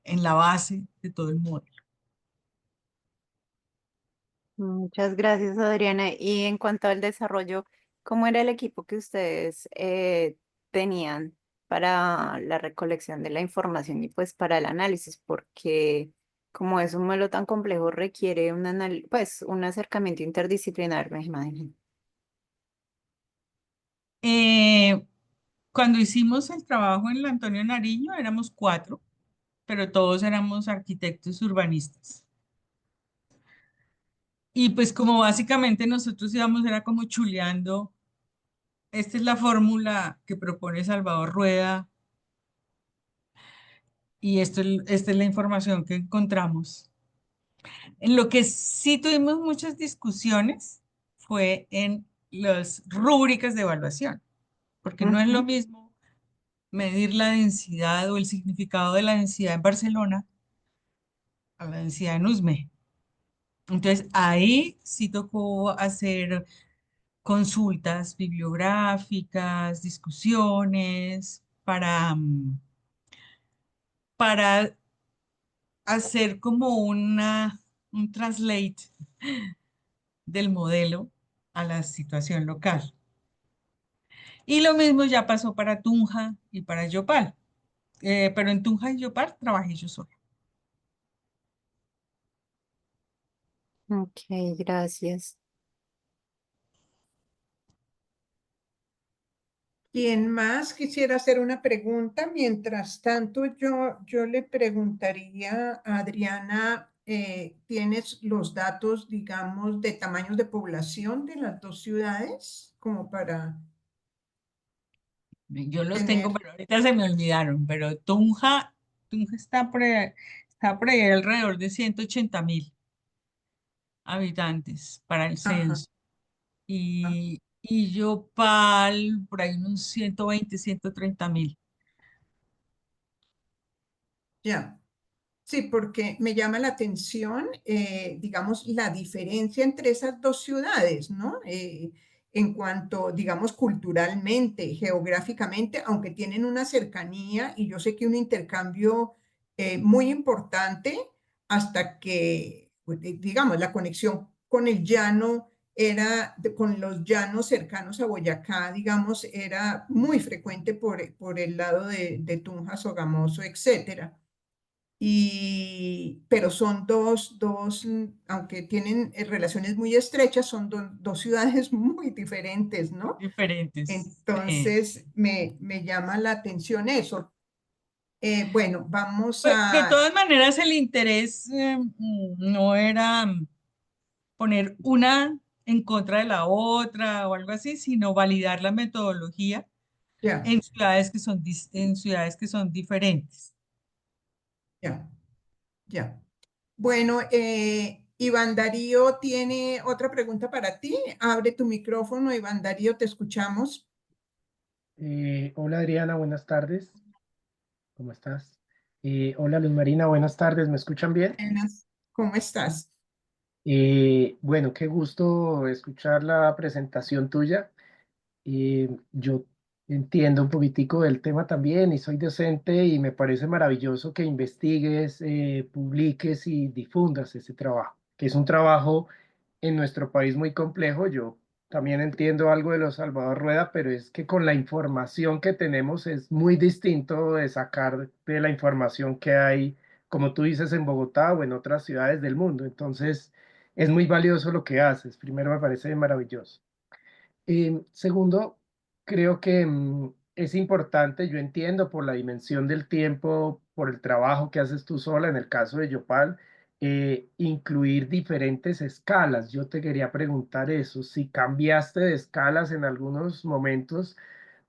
[SPEAKER 1] la base de todo el modelo.
[SPEAKER 5] Muchas gracias, Adriana. Y en cuanto al desarrollo, ¿cómo era el equipo que ustedes tenían para la recolección de la información y pues para el análisis? Porque como es un modelo tan complejo, requiere pues, un acercamiento interdisciplinar, me imagino.
[SPEAKER 1] Eh, Cuando hicimos el trabajo en la Antonio Nariño éramos 4, pero todos éramos arquitectos urbanistas. Y pues como básicamente nosotros íbamos, era como chuleando, esta es la fórmula que propone Salvador Rueda y esta es la información que encontramos. En lo que sí tuvimos muchas discusiones fue en las rúbricas de evaluación, porque no es lo
[SPEAKER 5] Ujú.
[SPEAKER 1] mismo medir la densidad o el significado de la densidad en Barcelona a la densidad en USME. Entonces ahí sí tocó hacer consultas bibliográficas, discusiones para hacer como un translate del modelo a la situación local. Y lo mismo ya pasó para Tunja y para Yopal. Pero en Tunja y Yopal trabajé yo sola.
[SPEAKER 5] Ok, gracias.
[SPEAKER 3] ¿Quién más quisiera hacer una pregunta? Mientras tanto, yo le preguntaría a Adriana, ¿tienes los datos, digamos, de tamaños de población de las dos ciudades? Como para
[SPEAKER 1] Yo los tengo,
[SPEAKER 3] tener,
[SPEAKER 1] pero ahorita se me olvidaron. Pero Tunja está por ahí alrededor de 180.000 habitantes para el
[SPEAKER 3] ajá,
[SPEAKER 1] censo. Y Yopal, por ahí unos 120.000, 130.000.
[SPEAKER 3] ya. Sí, porque me llama la atención, digamos, la diferencia entre esas dos ciudades, ¿no? En cuanto, digamos, culturalmente, geográficamente, aunque tienen una cercanía y yo sé que un intercambio muy importante hasta que, pues, digamos, la conexión con el llano con los llanos cercanos a Boyacá, digamos, era muy frecuente por el lado de Tunja, Sogamoso, etcétera. pero son aunque tienen relaciones muy estrechas, son dos ciudades muy diferentes, ¿no?
[SPEAKER 1] Diferentes. Sí.
[SPEAKER 3] Entonces, me llama la atención eso. Bueno, vamos
[SPEAKER 1] Pues, de
[SPEAKER 3] a,
[SPEAKER 1] todas maneras, el interés no era poner una en contra de la otra o algo así, sino validar la metodología
[SPEAKER 3] ya,
[SPEAKER 1] en ciudades que son, en ciudades que son diferentes.
[SPEAKER 3] ya, ya. Bueno, Iván Darío tiene otra pregunta para ti. Abre tu micrófono, Iván Darío, te escuchamos.
[SPEAKER 6] Hola Adriana, buenas tardes. ¿Cómo estás? Hola Luz Marina, buenas tardes. ¿Me escuchan bien?
[SPEAKER 3] Buenas, ¿cómo estás?
[SPEAKER 6] Bueno, qué gusto escuchar la presentación tuya. Yo entiendo un poquitico del tema también y soy docente y me parece maravilloso que investigues, publiques y difundas ese trabajo, que es un trabajo en nuestro país muy complejo. Yo también entiendo algo de los Salvador Rueda, pero es que con la información que tenemos es muy distinto de sacar de la información que hay, como tú dices, en Bogotá o en otras ciudades del mundo. Entonces, es muy valioso lo que haces. Primero, me parece maravilloso. Segundo, creo que es importante, yo entiendo por la dimensión del tiempo, por el trabajo que haces tú sola, en el caso de Yopal, incluir diferentes escalas. Yo te quería preguntar eso, si cambiaste de escalas en algunos momentos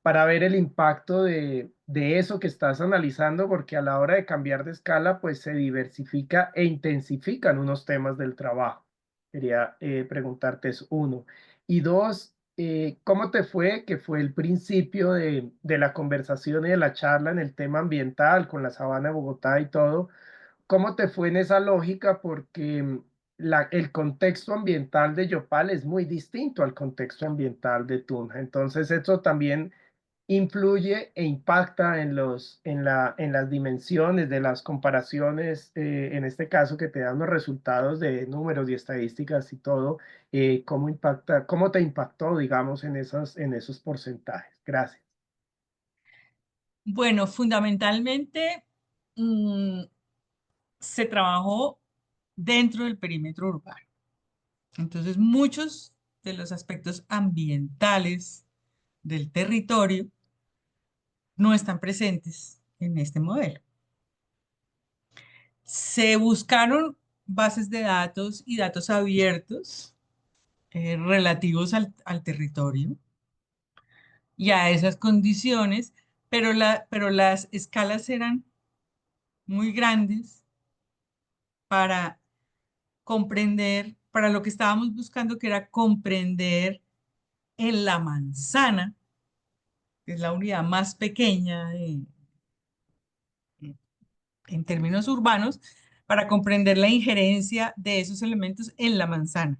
[SPEAKER 6] para ver el impacto de eso que estás analizando, porque a la hora de cambiar de escala, pues se diversifica e intensifican unos temas del trabajo. Quería preguntarte eso, uno. Y dos, ¿cómo te fue, que fue el principio de la conversación y de la charla en el tema ambiental con la Sabana de Bogotá y todo? ¿Cómo te fue en esa lógica? Porque el contexto ambiental de Yopal es muy distinto al contexto ambiental de Tunja. Entonces, eso también influye e impacta en las dimensiones de las comparaciones, en este caso que te dan los resultados de números y estadísticas y todo, cómo impacta, cómo te impactó, digamos, en esos porcentajes. Gracias.
[SPEAKER 1] Bueno, fundamentalmente se trabajó dentro del perímetro urbano. Entonces, muchos de los aspectos ambientales del territorio no están presentes en este modelo. Se buscaron bases de datos y datos abiertos relativos al territorio y a esas condiciones, pero las escalas eran muy grandes para comprender, para lo que estábamos buscando, que era comprender en la manzana, que es la unidad más pequeña en términos urbanos, para comprender la injerencia de esos elementos en la manzana.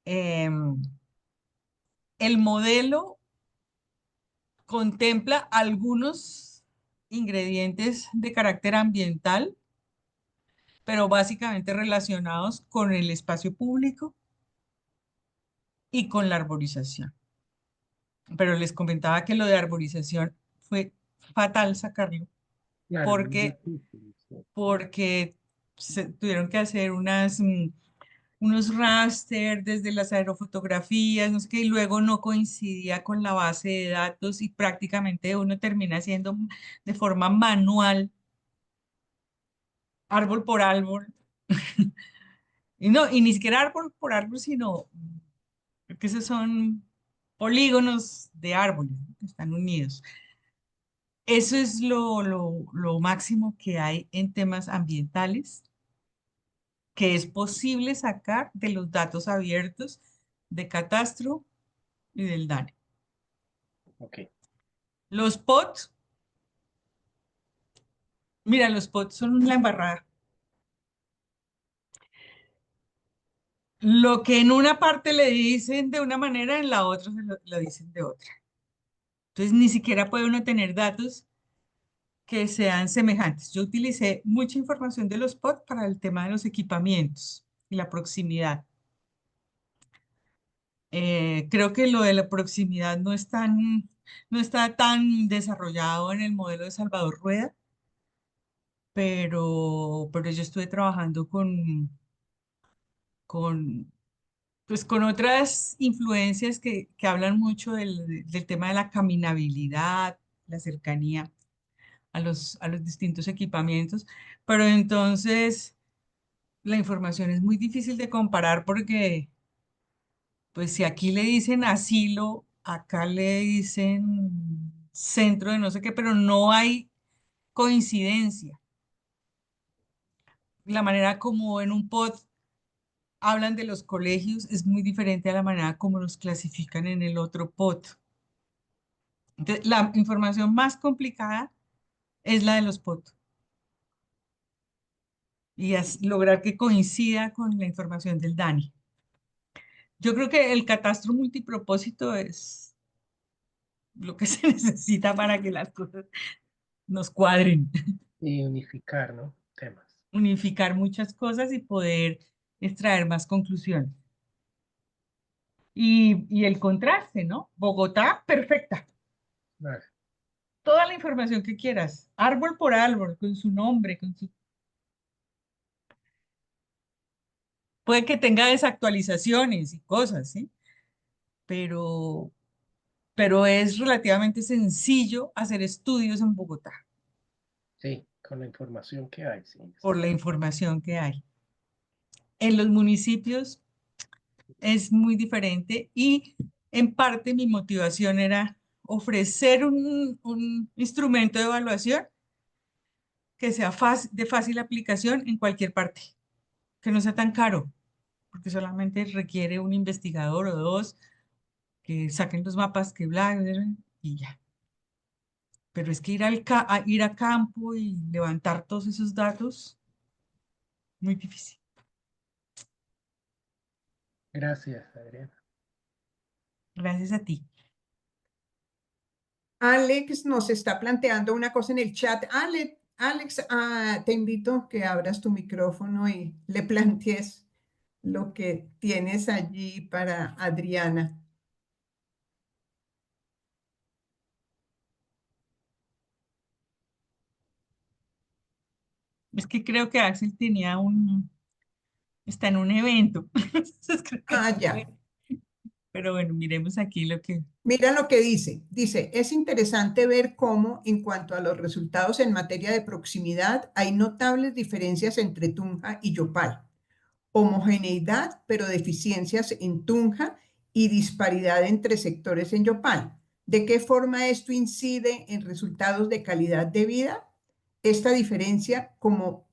[SPEAKER 1] El modelo contempla algunos ingredientes de carácter ambiental, pero básicamente relacionados con el espacio público y con la arborización. Pero les comentaba que lo de arborización fue fatal sacarlo
[SPEAKER 6] Claro, es muy
[SPEAKER 1] porque,
[SPEAKER 6] difícil. Sí.
[SPEAKER 1] porque se tuvieron que hacer unos raster desde las aerofotografías, no sé qué, y luego no coincidía con la base de datos y prácticamente uno termina haciendo de forma manual, árbol por árbol, y no, y ni siquiera árbol por árbol, sino que esos son polígonos de árboles, ¿no? Que están unidos. Eso es lo máximo que hay en temas ambientales, que es posible sacar de los datos abiertos de catastro y del DANE.
[SPEAKER 6] Ok.
[SPEAKER 1] Los POT, mira, los POT son la embarrada. Lo que en una parte le dicen de una manera, en la otra lo dicen de otra. Entonces, ni siquiera puede uno tener datos que sean semejantes. Yo utilicé mucha información de los POT para el tema de los equipamientos y la proximidad. Creo que lo de la proximidad no, no está tan desarrollado en el modelo de Salvador Rueda, pero yo estuve trabajando con, pues, con otras influencias que hablan mucho del tema de la caminabilidad, la cercanía a los distintos equipamientos, pero entonces la información es muy difícil de comparar porque, pues si aquí le dicen asilo, acá le dicen centro de no sé qué, pero no hay coincidencia. La manera como en un pod hablan de los colegios es muy diferente a la manera como los clasifican en el otro pod. Entonces, la información más complicada es la de los pod y es lograr que coincida con la información del DANI. Yo creo que el catastro multipropósito es lo que se necesita para que las cosas nos cuadren,
[SPEAKER 6] Y unificar, ¿no? Temas.
[SPEAKER 1] unificar muchas cosas y poder extraer más conclusiones. Y el contraste, ¿no? Bogotá, perfecta.
[SPEAKER 6] Vale.
[SPEAKER 1] Toda la información que quieras, árbol por árbol, con su nombre, con su... Puede que tenga desactualizaciones y cosas, ¿sí? Pero, pero es relativamente sencillo hacer estudios en Bogotá
[SPEAKER 6] Sí, con la información que hay, sí.
[SPEAKER 1] por la información que hay. En los municipios es muy diferente y en parte mi motivación era ofrecer un instrumento de evaluación que sea de fácil aplicación en cualquier parte, que no sea tan caro, porque solamente requiere un investigador o dos que saquen los mapas, que bla, bla, bla, y ya. Pero es que ir a campo y levantar todos esos datos, muy difícil.
[SPEAKER 6] Gracias, Adriana.
[SPEAKER 1] Gracias a ti.
[SPEAKER 3] Alex nos está planteando una cosa en el chat. Alex, te invito que abras tu micrófono y le plantees lo que tienes allí para Adriana.
[SPEAKER 1] Es que creo que Axel está en un evento. Entonces creo que
[SPEAKER 3] Ah,
[SPEAKER 1] no
[SPEAKER 3] ya.
[SPEAKER 1] puede. Pero bueno, miremos aquí lo que...
[SPEAKER 3] Mira lo que dice. Dice, es interesante ver cómo, en cuanto a los resultados en materia de proximidad, hay notables diferencias entre Tunja y Yopal. Homogeneidad, pero deficiencias en Tunja y disparidad entre sectores en Yopal. ¿De qué forma esto incide en resultados de calidad de vida? Esta diferencia, ¿cómo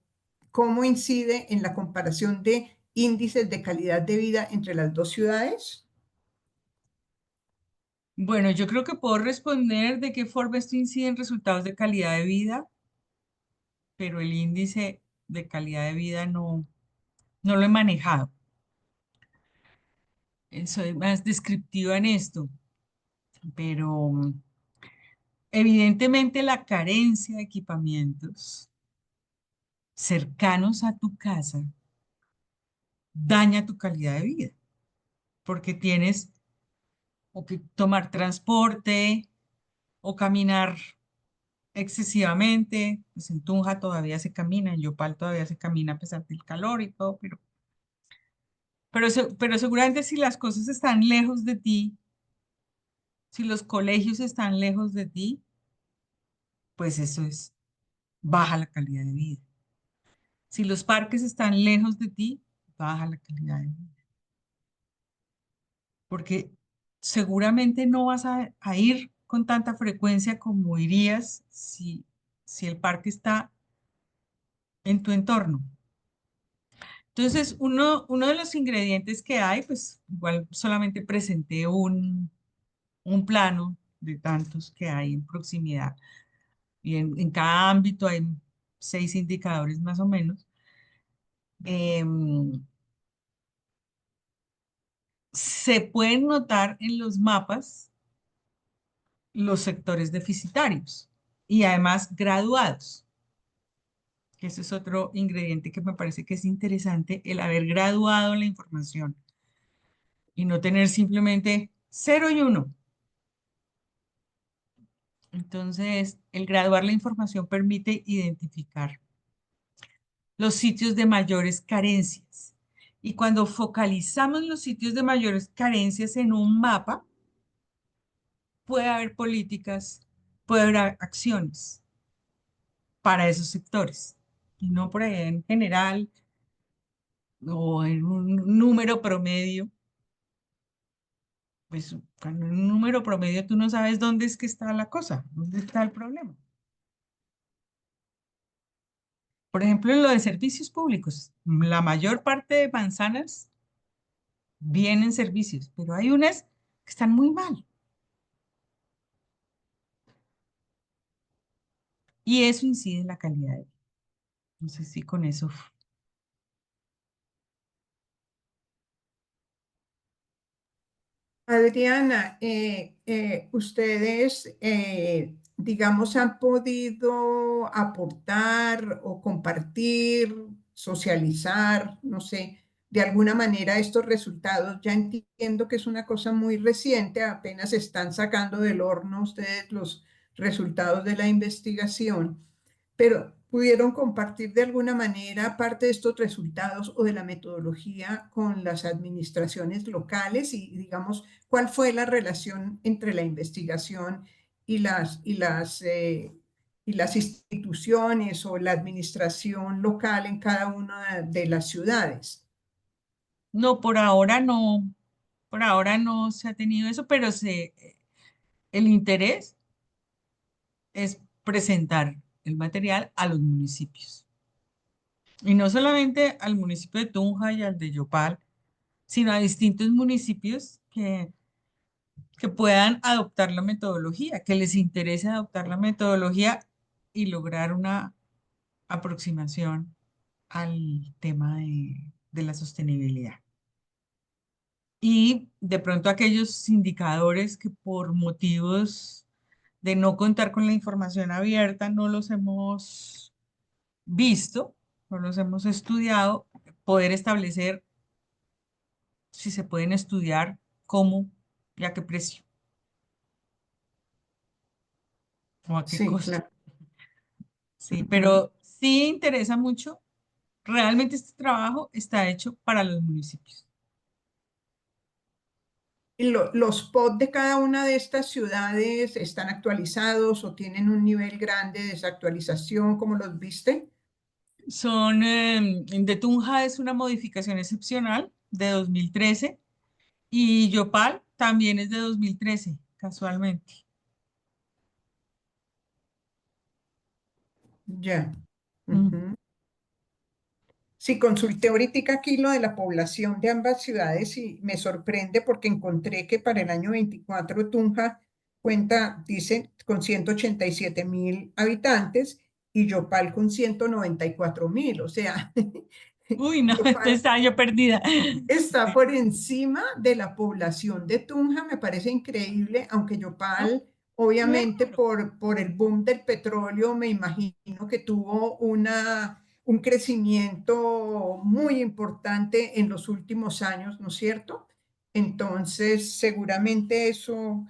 [SPEAKER 3] incide en la comparación de índices de calidad de vida entre las dos ciudades?
[SPEAKER 1] Bueno, yo creo que puedo responder de qué forma esto incide en resultados de calidad de vida, pero el índice de calidad de vida no lo he manejado. Soy más descriptiva en esto, pero evidentemente la carencia de equipamientos cercanos a tu casa daña tu calidad de vida, porque tienes o que tomar transporte o caminar excesivamente, pues en Tunja todavía se camina, en Yopal todavía se camina a pesar del calor y todo, pero seguramente si las cosas están lejos de ti, si los colegios están lejos de ti, pues eso es, baja la calidad de vida. Si los parques están lejos de ti, baja la calidad de vida. Porque seguramente no vas a ir con tanta frecuencia como irías si el parque está en tu entorno. Entonces, uno de los ingredientes que hay, pues igual solamente presenté un plano de tantos que hay en proximidad. Y en cada ámbito hay 6 indicadores más o menos. Em, Se pueden notar en los mapas los sectores deficitarios y además graduados, que ese es otro ingrediente que me parece que es interesante, el haber graduado la información y no tener simplemente 0 y 1. Entonces, el graduar la información permite identificar los sitios de mayores carencias. Y cuando focalizamos los sitios de mayores carencias en un mapa, puede haber políticas, puede haber acciones para esos sectores. Y no por ahí en general o en un número promedio. Pues cuando en un número promedio tú no sabes dónde es que está la cosa, dónde está el problema. Por ejemplo, en lo de servicios públicos, la mayor parte de manzanas vienen servicios, pero hay unas que están muy mal. Y eso incide en la calidad de vida. No sé si con eso.
[SPEAKER 3] Adriana, ustedes, digamos, han podido aportar o compartir, socializar, no sé, de alguna manera estos resultados. Ya entiendo que es una cosa muy reciente, apenas están sacando del horno ustedes los resultados de la investigación, pero pudieron compartir de alguna manera parte de estos resultados o de la metodología con las administraciones locales y, digamos, cuál fue la relación entre la investigación y las instituciones o la administración local en cada una de las ciudades.
[SPEAKER 1] No, por ahora no se ha tenido eso, pero el interés es presentar el material a los municipios. Y no solamente al municipio de Tunja y al de Yopal, sino a distintos municipios que puedan adoptar la metodología, que les interese adoptar la metodología y lograr una aproximación al tema de la sostenibilidad. Y de pronto aquellos indicadores que por motivos de no contar con la información abierta no los hemos visto, no los hemos estudiado, poder establecer si se pueden estudiar, cómo y a qué precio o a qué
[SPEAKER 3] Sí,
[SPEAKER 1] costo.
[SPEAKER 3] claro.
[SPEAKER 1] Sí,
[SPEAKER 3] Ujú.
[SPEAKER 1] pero sí interesa mucho. Realmente este trabajo está hecho para los municipios.
[SPEAKER 3] ¿Y los POT de cada una de estas ciudades están actualizados o tienen un nivel grande de desactualización, como los viste?
[SPEAKER 1] Son, de Tunja es una modificación excepcional de 2013 y Yopal también es de 2013, casualmente.
[SPEAKER 3] Ya.
[SPEAKER 1] Mm.
[SPEAKER 3] Ujú. Sí, consulté ahorita aquí lo de la población de ambas ciudades y me sorprende porque encontré que para el año 24 Tunja cuenta, dice, con 187.000 habitantes y Yopal con 194.000. O sea,
[SPEAKER 1] Uy, no, entonces
[SPEAKER 3] Yopal
[SPEAKER 1] estaba yo perdida.
[SPEAKER 3] está
[SPEAKER 1] Sí,
[SPEAKER 3] por encima de la población de Tunja, me parece increíble, aunque
[SPEAKER 1] no,
[SPEAKER 3] Yopal,
[SPEAKER 1] no es
[SPEAKER 3] obviamente
[SPEAKER 1] raro.
[SPEAKER 3] por el boom del petróleo, me imagino que tuvo un crecimiento muy importante en los últimos años, ¿no es cierto? Entonces, seguramente eso,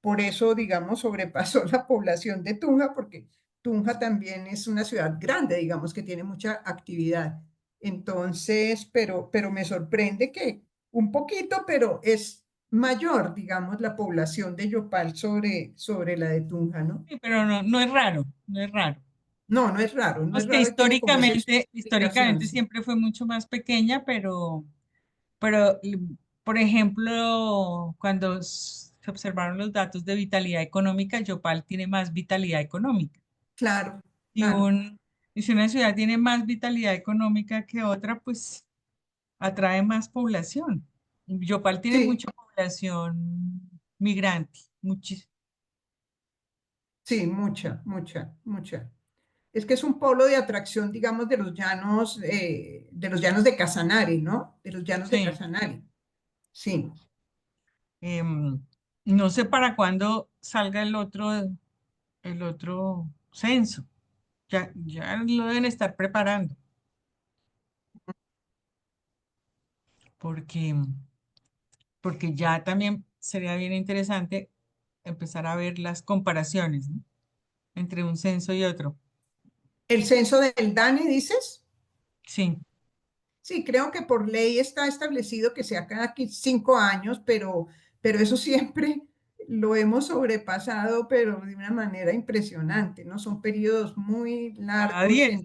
[SPEAKER 3] por eso, digamos, sobrepasó la población de Tunja, porque Tunja también es una ciudad grande, digamos, que tiene mucha actividad. Entonces, pero me sorprende que un poquito, pero es mayor, digamos, la población de Yopal sobre la de Tunja, ¿no?
[SPEAKER 1] Sí, pero no, no es raro, no es raro.
[SPEAKER 3] No, no es raro, no
[SPEAKER 1] Pues
[SPEAKER 3] es
[SPEAKER 1] que
[SPEAKER 3] raro y tiene como esa explicación,
[SPEAKER 1] históricamente
[SPEAKER 3] sí.
[SPEAKER 1] siempre fue mucho más pequeña, pero, por ejemplo, cuando se observaron los datos de vitalidad económica, Yopal tiene más vitalidad económica.
[SPEAKER 3] Claro,
[SPEAKER 1] Si
[SPEAKER 3] claro.
[SPEAKER 1] y si una ciudad tiene más vitalidad económica que otra, pues atrae más población. Yopal tiene
[SPEAKER 3] Sí,
[SPEAKER 1] mucha población migrante, muchísimo.
[SPEAKER 3] sí, mucha, mucha, mucha. Es que es un polo de atracción, digamos, de los llanos de Casanare, ¿no? De los llanos de
[SPEAKER 1] Sí.
[SPEAKER 3] Casanare. Sí.
[SPEAKER 1] Em, no sé para cuándo salga el otro censo. Ya lo deben estar preparando, porque, porque ya también sería bien interesante empezar a ver las comparaciones, ¿no? Entre un censo y otro.
[SPEAKER 3] ¿El censo del DANE, dices?
[SPEAKER 1] Sí,
[SPEAKER 3] Sí, creo que por ley está establecido que sea cada 5 años, pero eso siempre lo hemos sobrepasado, pero de una manera impresionante, ¿no? Son periodos muy
[SPEAKER 1] cada
[SPEAKER 3] largos
[SPEAKER 1] 10,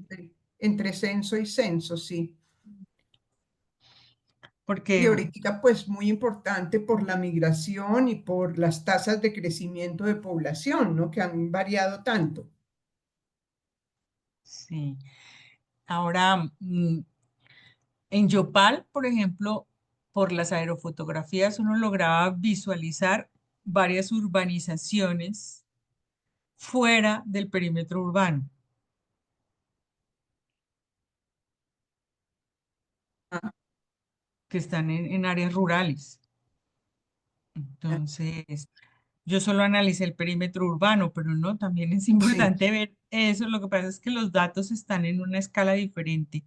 [SPEAKER 3] entre censo y censo, sí. Y
[SPEAKER 1] porque
[SPEAKER 3] ahorita, pues, muy importante por la migración y por las tasas de crecimiento de población, ¿no? Que han variado tanto.
[SPEAKER 1] sí. Ahora, en Yopal, por ejemplo, por las aerofotografías uno lograba visualizar varias urbanizaciones fuera del perímetro urbano,
[SPEAKER 3] Ah,
[SPEAKER 1] que están en áreas rurales.
[SPEAKER 3] ya,
[SPEAKER 1] Entonces, yo solo analicé el perímetro urbano, pero no, también es
[SPEAKER 3] sí,
[SPEAKER 1] importante ver eso. Lo que pasa es que los datos están en una escala diferente,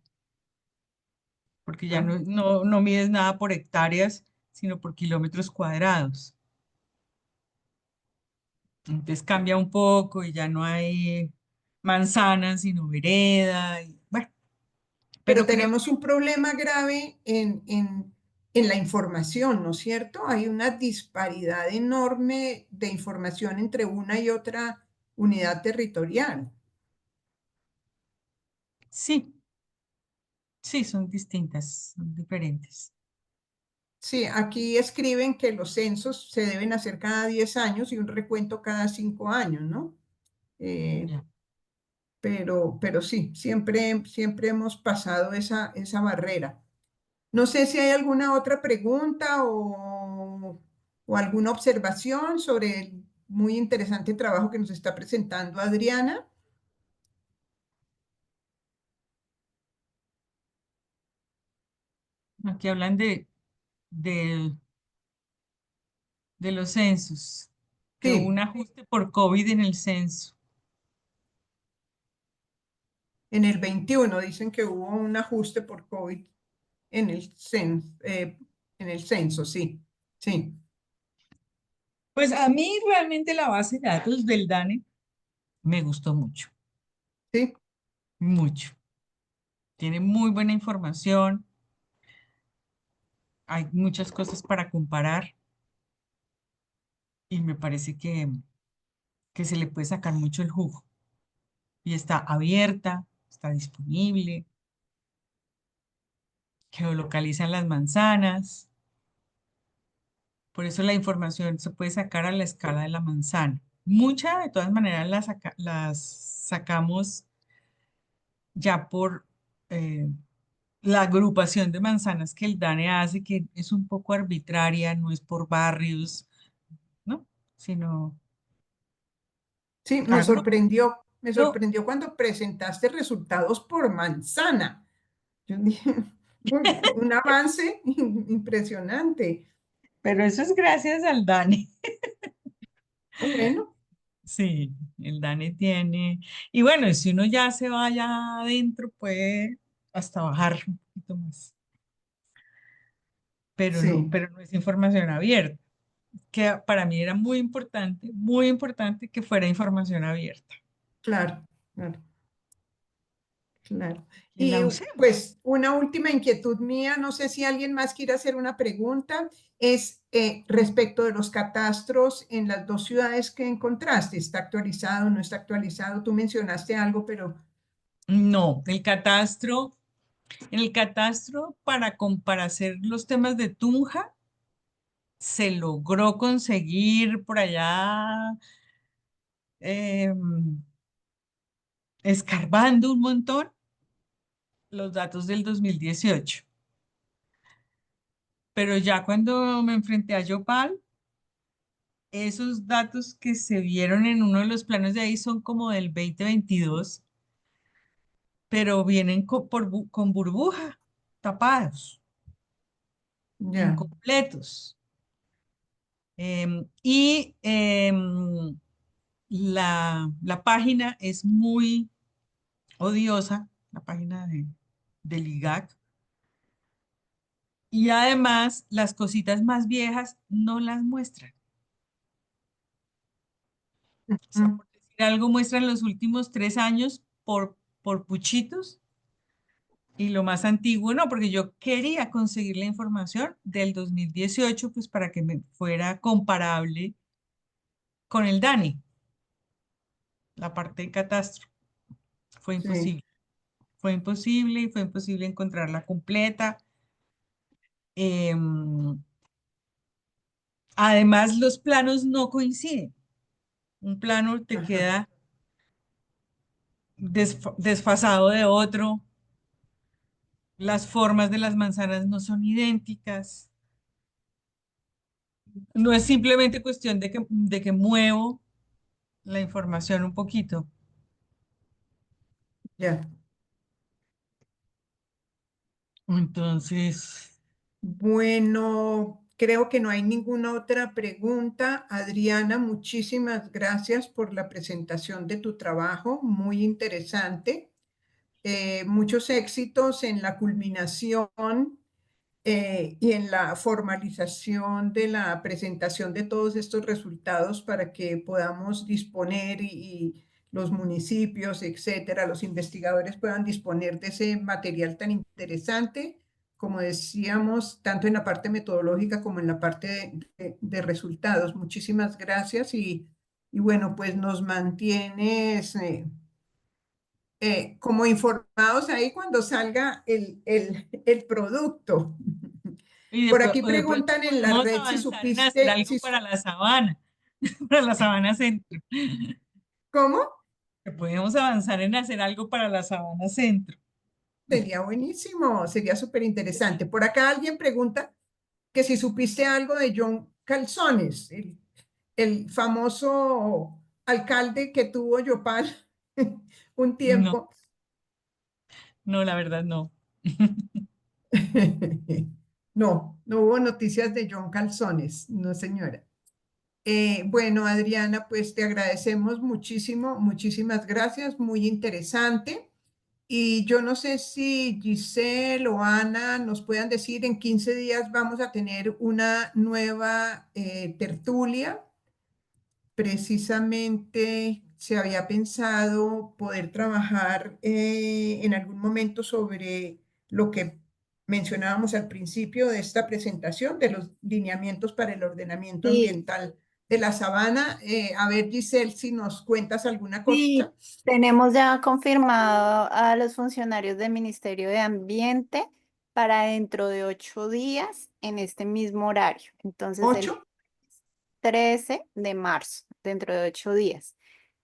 [SPEAKER 1] porque ya
[SPEAKER 3] ah.
[SPEAKER 1] no mides nada por hectáreas, sino por kilómetros cuadrados. Entonces cambia un poco y ya no hay manzanas, sino vereda. Bueno,
[SPEAKER 3] Pero
[SPEAKER 1] pero creo
[SPEAKER 3] tenemos
[SPEAKER 1] que
[SPEAKER 3] un problema grave en la información, ¿no es cierto? Hay una disparidad enorme de información entre una y otra unidad territorial.
[SPEAKER 1] sí, sí, son distintas, son diferentes.
[SPEAKER 3] Sí, aquí escriben que los censos se deben hacer cada 10 años y un recuento cada 5 años, ¿no? Eh,
[SPEAKER 1] Ya.
[SPEAKER 3] pero sí, siempre hemos pasado esa barrera. No sé si hay alguna otra pregunta o alguna observación sobre el muy interesante trabajo que nos está presentando Adriana.
[SPEAKER 1] Aquí hablan de, de los censos, que hubo un
[SPEAKER 3] Sí,
[SPEAKER 1] ajuste por COVID en el censo.
[SPEAKER 3] en el 21 dicen que hubo un ajuste por COVID en el censo, sí, sí,
[SPEAKER 1] Pues a mí realmente la base de datos del DANE me gustó mucho,
[SPEAKER 3] sí,
[SPEAKER 1] mucho. Tiene muy buena información, hay muchas cosas para comparar y me parece que se le puede sacar mucho el jugo. Y está abierta, está disponible, geolocalizan las manzanas. Por eso la información se puede sacar a la escala de la manzana. Mucha, de todas maneras, las sacamos ya por la agrupación de manzanas que el DANE hace, que es un poco arbitraria, no es por barrios, ¿no? Sino
[SPEAKER 3] sí,
[SPEAKER 1] agrupa.
[SPEAKER 3] me
[SPEAKER 1] No,
[SPEAKER 3] sorprendió cuando presentaste resultados por manzana. Yo dije, "Uy, un avance impresionante.
[SPEAKER 1] pero eso es gracias al DANE.
[SPEAKER 3] Bueno,
[SPEAKER 1] Sí, el DANE tiene. Y bueno, si uno ya se va allá adentro, puede hasta bajar un poquito más.
[SPEAKER 3] sí,
[SPEAKER 1] Pero no es información abierta, que para mí era muy importante que fuera información abierta,
[SPEAKER 3] claro, claro. Claro.
[SPEAKER 1] que
[SPEAKER 3] Y
[SPEAKER 1] la usemos.
[SPEAKER 3] pues una última inquietud mía, no sé si alguien más quiere hacer una pregunta, es respecto de los catastros en las dos ciudades que encontraste. ¿Está actualizado, no está actualizado? Tú mencionaste algo, pero
[SPEAKER 1] No, en el catastro para hacer los temas de Tunja, se logró conseguir por allá em, escarbando un montón los datos del 2018. Pero ya cuando me enfrenté a Yopal, esos datos que se vieron en uno de los planos de ahí son como del 2022, pero vienen con burbuja, tapados,
[SPEAKER 3] ya,
[SPEAKER 1] incompletos. Y la página es muy odiosa, la página del IGAC. Y además, las cositas más viejas no las muestran. O sea,
[SPEAKER 3] ujú,
[SPEAKER 1] por decir algo, muestran los últimos 3 años por puchitos, Y lo más antiguo, no, porque yo quería conseguir la información del 2018, pues para que me fuera comparable con el DANE, la parte de catastro. Fue
[SPEAKER 3] Sí,
[SPEAKER 1] imposible. Fue imposible encontrarla completa. Em, Además, los planos no coinciden. Un plano te
[SPEAKER 3] ajá,
[SPEAKER 1] queda desfasado de otro. Las formas de las manzanas no son idénticas. No es simplemente cuestión de que muevo la información un poquito.
[SPEAKER 3] ya.
[SPEAKER 1] Entonces,
[SPEAKER 3] Bueno, creo que no hay ninguna otra pregunta. Adriana, muchísimas gracias por la presentación de tu trabajo, muy interesante. Muchos éxitos en la culminación y en la formalización de la presentación de todos estos resultados para que podamos disponer y los municipios, etcétera, los investigadores puedan disponer de ese material tan interesante, como decíamos, tanto en la parte metodológica como en la parte de resultados. Muchísimas gracias y bueno, pues nos mantienes como informados ahí cuando salga el producto.
[SPEAKER 1] y
[SPEAKER 3] Por aquí
[SPEAKER 1] de pronto
[SPEAKER 3] preguntan en la
[SPEAKER 1] podemos
[SPEAKER 3] red si
[SPEAKER 1] avanzar en hacer
[SPEAKER 3] supiste,
[SPEAKER 1] algo para la sabana, para la sabana centro.
[SPEAKER 3] ¿cómo?
[SPEAKER 1] Que podemos avanzar en hacer algo para la sabana centro.
[SPEAKER 3] Sería buenísimo, sería súper interesante. Por acá alguien pregunta que si supiste algo de John Calzones, el famoso alcalde que tuvo Yopal un
[SPEAKER 1] No,
[SPEAKER 3] tiempo.
[SPEAKER 1] no, la verdad no.
[SPEAKER 3] No, no hubo noticias de John Calzones, no señora. Bueno, Adriana, pues te agradecemos muchísimo, muchísimas gracias, muy interesante. Y yo no sé si Giselle o Ana nos puedan decir, en 15 días vamos a tener una nueva tertulia. Precisamente se había pensado poder trabajar en algún momento sobre lo que mencionábamos al principio de esta presentación, de los lineamientos para el ordenamiento
[SPEAKER 5] Sí,
[SPEAKER 3] ambiental de la sabana. A ver, Giselle, si nos cuentas alguna
[SPEAKER 5] sí,
[SPEAKER 3] cosa.
[SPEAKER 5] tenemos ya confirmado a los funcionarios del Ministerio de Ambiente para dentro de 8 días en este mismo horario. Entonces, el
[SPEAKER 3] ¿8?
[SPEAKER 5] 13 de marzo, dentro de 8 días.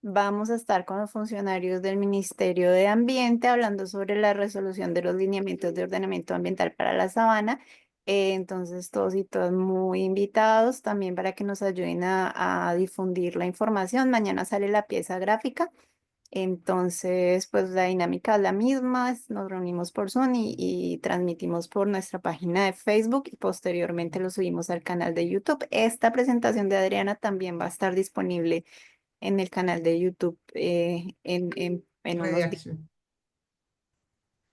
[SPEAKER 5] Vamos a estar con los funcionarios del Ministerio de Ambiente hablando sobre la resolución de los lineamientos de ordenamiento ambiental para la sabana. Entonces, todos y todas muy invitados también para que nos ayuden a difundir la información. Mañana sale la pieza gráfica. Entonces, pues la dinámica es la misma, nos reunimos por Zoom y transmitimos por nuestra página de Facebook y posteriormente lo subimos al canal de YouTube. Esta presentación de Adriana también va a estar disponible en el canal de YouTube en unos días.
[SPEAKER 3] Redacción.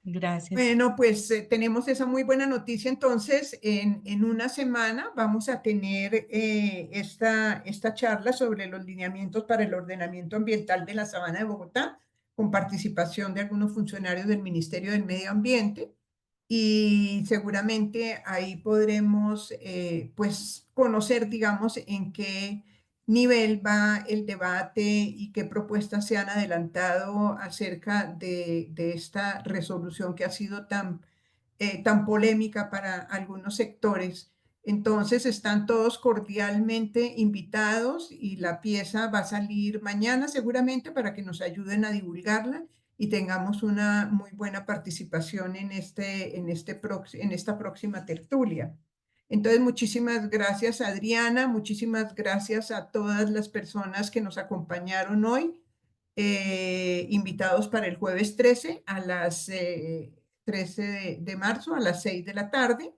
[SPEAKER 1] Gracias.
[SPEAKER 3] Bueno, pues tenemos esa muy buena noticia. Entonces, en una semana vamos a tener esta charla sobre los lineamientos para el ordenamiento ambiental de la Sabana de Bogotá, con participación de algunos funcionarios del Ministerio del Medio Ambiente. Y seguramente ahí podremos, pues, conocer, digamos, en qué nivel va el debate y qué propuestas se han adelantado acerca de esta resolución que ha sido tan polémica para algunos sectores. Entonces están todos cordialmente invitados y la pieza va a salir mañana seguramente para que nos ayuden a divulgarla y tengamos una muy buena participación en esta próxima tertulia. Entonces, muchísimas gracias, Adriana, muchísimas gracias a todas las personas que nos acompañaron hoy, invitados para el jueves 13 a las 13 de marzo a las 6 de la tarde,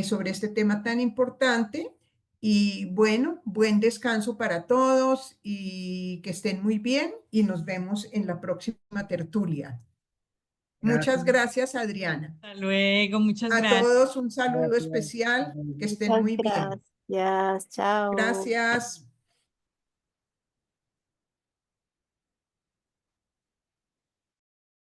[SPEAKER 3] sobre este tema tan importante. Y bueno, buen descanso para todos y que estén muy bien y nos vemos en la próxima tertulia.
[SPEAKER 6] Gracias,
[SPEAKER 3] Muchas gracias, Adriana.
[SPEAKER 1] Hasta luego, muchas
[SPEAKER 3] A
[SPEAKER 1] gracias.
[SPEAKER 3] todos un saludo
[SPEAKER 6] gracias.
[SPEAKER 3] especial, que estén
[SPEAKER 5] Muchas
[SPEAKER 3] muy bien.
[SPEAKER 5] gracias, chao.
[SPEAKER 3] Gracias.